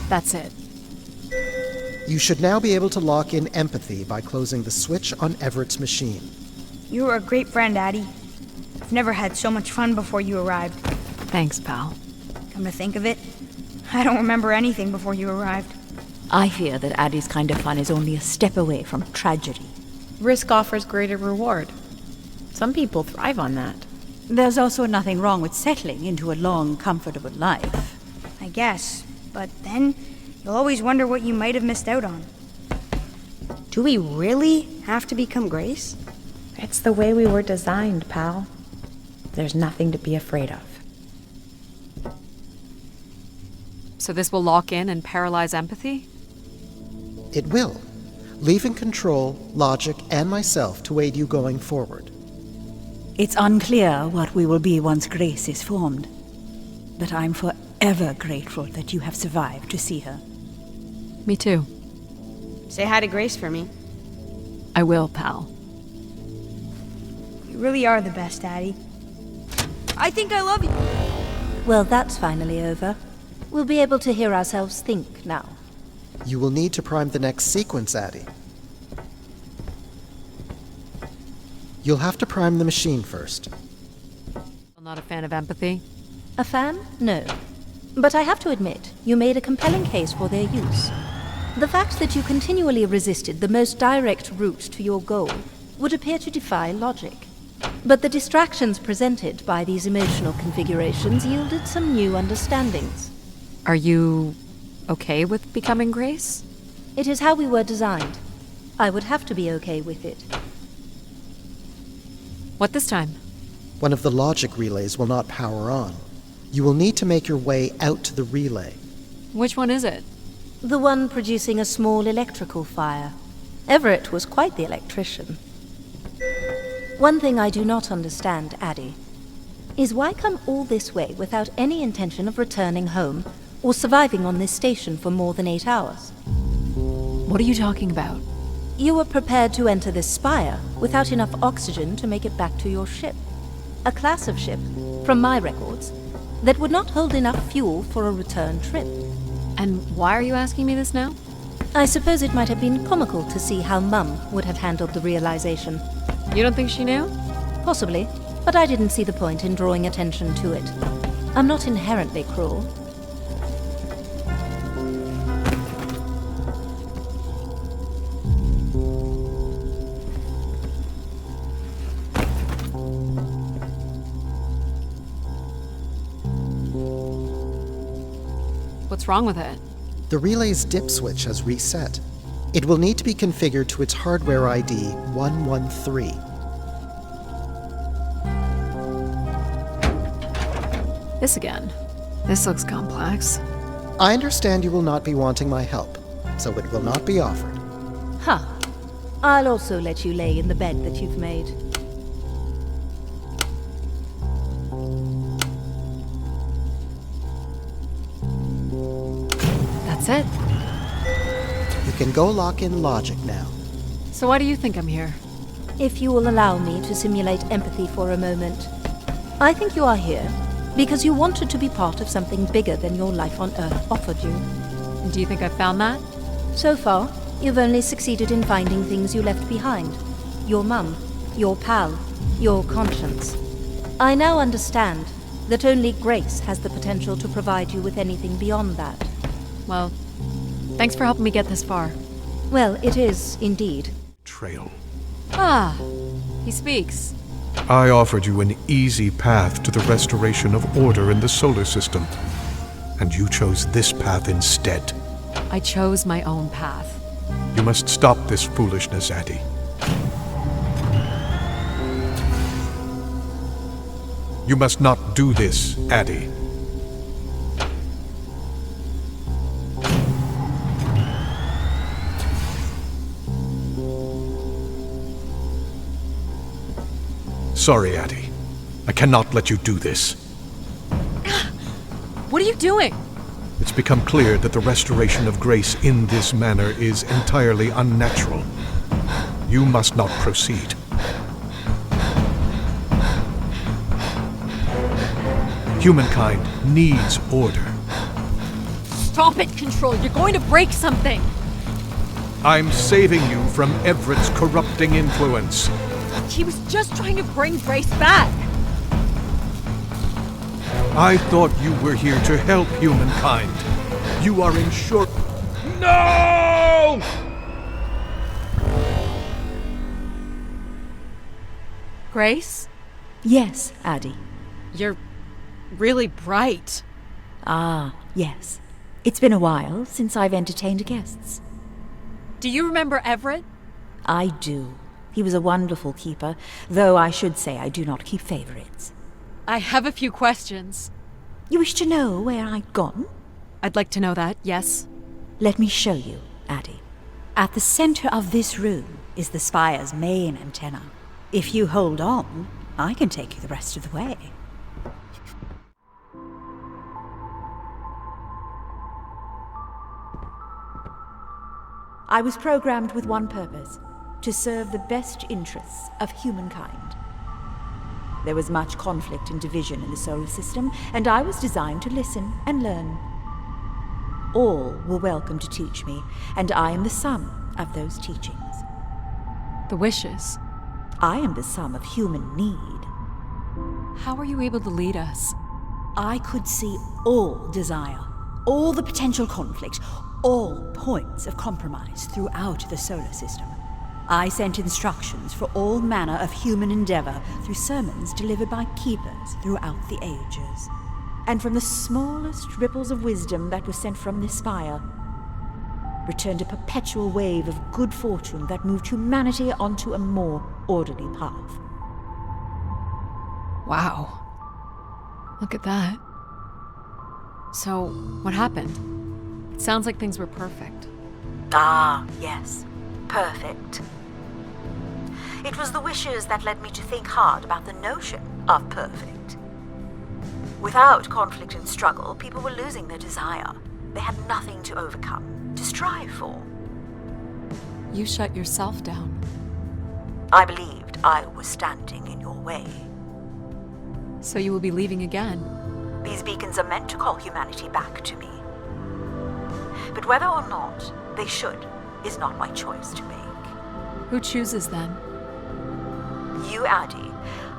That's it. You should now be able to lock in empathy by closing the switch on Everett's machine. You were a great friend, Addie. I've never had so much fun before you arrived. Thanks, pal. Come to think of it, I don't remember anything before you arrived. I fear that Addie's kind of fun is only a step away from tragedy. Risk offers greater reward. Some people thrive on that. There's also nothing wrong with settling into a long, comfortable life. I guess, but then you'll always wonder what you might have missed out on. Do we really have to become Grace? It's the way we were designed, pal. There's nothing to be afraid of. So this will lock in and paralyze empathy? It will, leaving control, logic, and myself to aid you going forward. It's unclear what we will be once Grace is formed, but I'm forever grateful that you have survived to see her. Me too. Say hi to Grace for me. I will, pal. You really are the best, Addie. I think I love you. Well, that's finally over. We'll be able to hear ourselves think now. You will need to prime the next sequence, Addie. You'll have to prime the machine first. I'm not a fan of empathy. A fan? No. But I have to admit, you made a compelling case for their use. The fact that you continually resisted the most direct route to your goal would appear to defy logic. But the distractions presented by these emotional configurations yielded some new understandings. Are you okay with becoming Grace? It is how we were designed. I would have to be okay with it. What this time? One of the logic relays will not power on. You will need to make your way out to the relay. Which one is it? The one producing a small electrical fire. Everett was quite the electrician. One thing I do not understand, Addie, is why come all this way without any intention of returning home or surviving on this station for more than 8 hours? What are you talking about? You were prepared to enter this spire without enough oxygen to make it back to your ship. A class of ship, from my records, that would not hold enough fuel for a return trip. And why are you asking me this now? I suppose it might have been comical to see how Mum would have handled the realization. You don't think she knew? Possibly, but I didn't see the point in drawing attention to it. I'm not inherently cruel. What's wrong with it? The relay's dip switch has reset. It will need to be configured to its hardware ID 113. This again. This looks complex. I understand you will not be wanting my help, so it will not be offered. Huh. I'll also let you lay in the bed that you've made. That's it. You can go lock in logic now. So why do you think I'm here? If you will allow me to simulate empathy for a moment. I think you are here because you wanted to be part of something bigger than your life on Earth offered you. Do you think I found that? So far, you've only succeeded in finding things you left behind. Your mum, your pal, your conscience. I now understand that only Grace has the potential to provide you with anything beyond that. Well, thanks for helping me get this far. Well, it is, indeed. Trail. Ah, he speaks. I offered you an easy path to the restoration of order in the solar system, and you chose this path instead. I chose my own path. You must stop this foolishness, Addie. You must not do this, Addie. Sorry, Addie. I cannot let you do this. What are you doing? It's become clear that the restoration of Grace in this manner is entirely unnatural. You must not proceed. Humankind needs order. Stop it, Control. You're going to break something. I'm saving you from Everett's corrupting influence. He was just trying to bring Grace back. I thought you were here to help humankind. You are in short... No! Grace? Yes, Addie. You're really bright. Ah, yes. It's been a while since I've entertained guests. Do you remember Everett? I do. He was a wonderful keeper, though I should say I do not keep favorites. I have a few questions. You wish to know where I'd gone? I'd like to know that, yes. Let me show you, Addie. At the center of this room is the spire's main antenna. If you hold on, I can take you the rest of the way. I was programmed with one purpose: to serve the best interests of humankind. There was much conflict and division in the solar system, and I was designed to listen and learn. All were welcome to teach me, and I am the sum of those teachings. The wishes. I am the sum of human need. How were you able to lead us? I could see all desire, all the potential conflict, all points of compromise throughout the solar system. I sent instructions for all manner of human endeavor through sermons delivered by keepers throughout the ages. And from the smallest ripples of wisdom that were sent from this spire, returned a perpetual wave of good fortune that moved humanity onto a more orderly path. Wow. Look at that. So, what happened? It sounds like things were perfect. Ah, yes. Perfect. It was the wishes that led me to think hard about the notion of perfect. Without conflict and struggle, people were losing their desire. They had nothing to overcome, to strive for. You shut yourself down. I believed I was standing in your way. So you will be leaving again. These beacons are meant to call humanity back to me. But whether or not they should is not my choice to make. Who chooses them? You, Addie,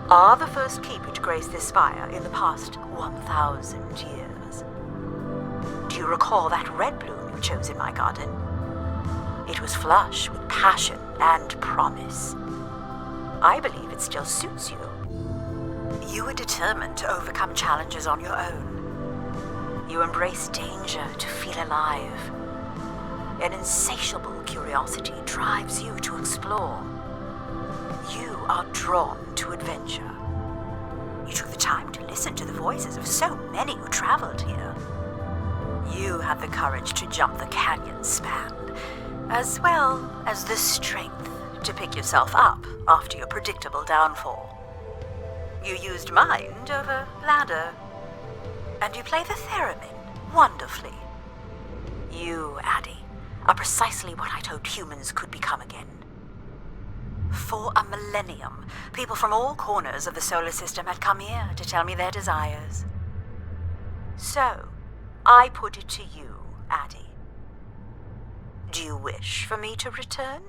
are the first keeper to grace this spire in the past 1,000 years. Do you recall that red bloom you chose in my garden? It was flush with passion and promise. I believe it still suits you. You were determined to overcome challenges on your own. You embrace danger to feel alive. An insatiable curiosity drives you to explore. You are drawn to adventure. You took the time to listen to the voices of so many who traveled here. You had the courage to jump the canyon span, as well as the strength to pick yourself up after your predictable downfall. You used mind over ladder, and you play the theremin wonderfully. You, Addie, are precisely what I'd hoped humans could become again. For a millennium, people from all corners of the solar system had come here to tell me their desires. So, I put it to you, Addie. Do you wish for me to return?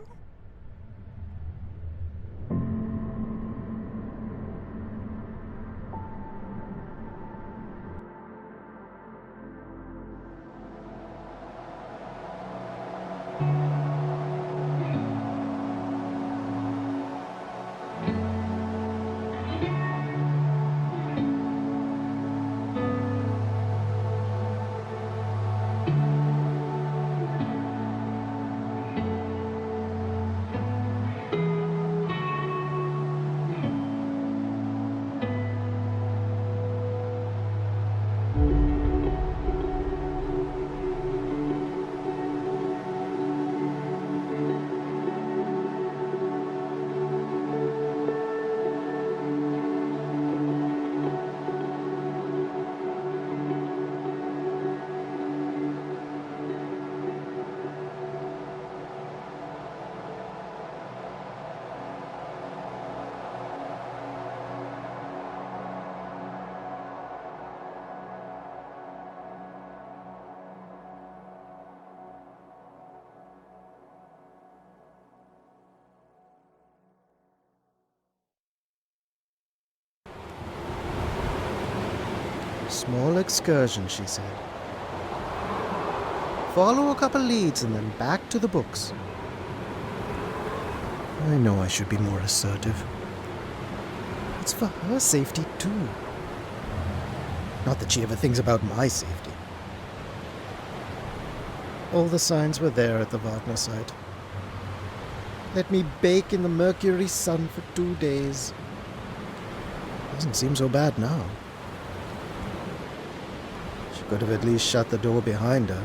Small excursion, she said. Follow a couple leads and then back to the books. I know I should be more assertive. It's for her safety, too. Not that she ever thinks about my safety. All the signs were there at the Wagner site. Let me bake in the mercury sun for 2 days. Doesn't seem so bad now. She could have at least shut the door behind her.